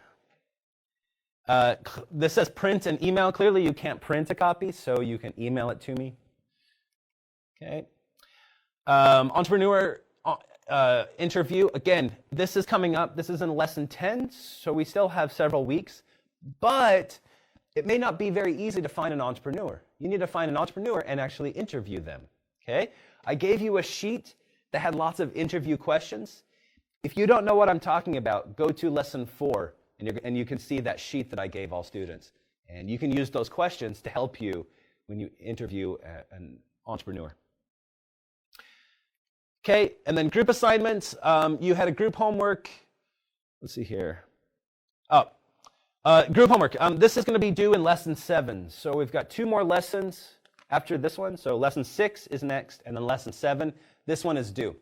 This says print and email. Clearly, you can't print a copy, so you can email it to me. Okay. Entrepreneur interview. Again, this is coming up. This is in lesson 10, so we still have several weeks. But it may not be very easy to find an entrepreneur. You need to find an entrepreneur and actually interview them. Okay. I gave you a sheet that had lots of interview questions. If you don't know what I'm talking about, go to lesson 4, and you can see that sheet that I gave all students. And you can use those questions to help you when you interview an entrepreneur. Okay, and then group assignments. You had a group homework. Let's see here. Group homework. This is going to be due in lesson 7. So we've got 2 more lessons after this one. So lesson 6 is next, and then lesson 7. This one is due.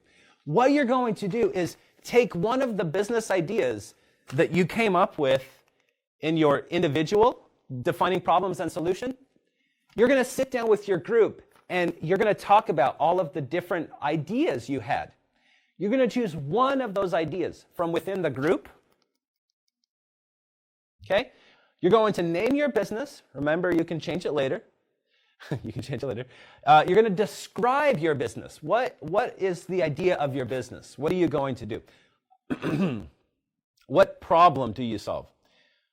What you're going to do is take one of the business ideas that you came up with in your individual, defining problems and solution. You're going to sit down with your group and you're going to talk about all of the different ideas you had. You're going to choose one of those ideas from within the group. Okay? You're going to name your business. Remember, you can change it later. You can change it later. You're going to describe your business. What is the idea of your business? What are you going to do? What problem do you solve?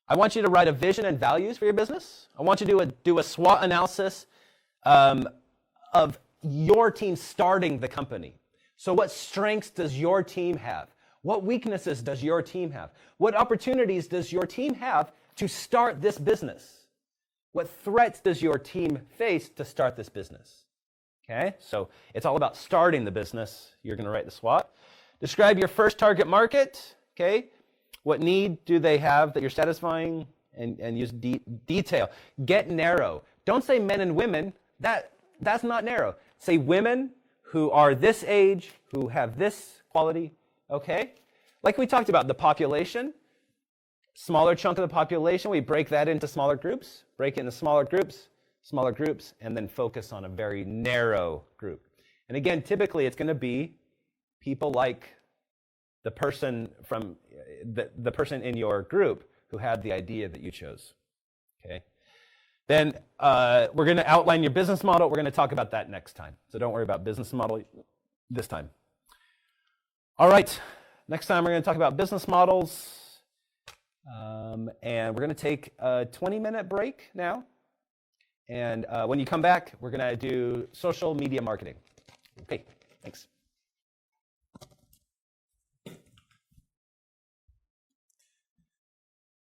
I want you to write a vision and values for your business. I want you to do a SWOT analysis of your team starting the company. So what strengths does your team have? What weaknesses does your team have? What opportunities does your team have to start this business? What threats does your team face to start this business? Okay, so it's all about starting the business. You're going to write the SWOT. Describe your first target market. Okay, what need do they have that you're satisfying? And use detail. Get narrow. Don't say men and women. That's not narrow. Say women who are this age, who have this quality. Okay, like we talked about, the population. Smaller chunk of the population, we break that into smaller groups. Break it into smaller groups, and then focus on a very narrow group. And again, typically it's going to be people like the person from the person in your group who had the idea that you chose. Okay. Then we're going to outline your business model. We're going to talk about that next time. So don't worry about business model this time. All right. Next time we're going to talk about business models. And we're going to take a 20-minute break now. And when you come back, we're going to do social media marketing. Okay, thanks.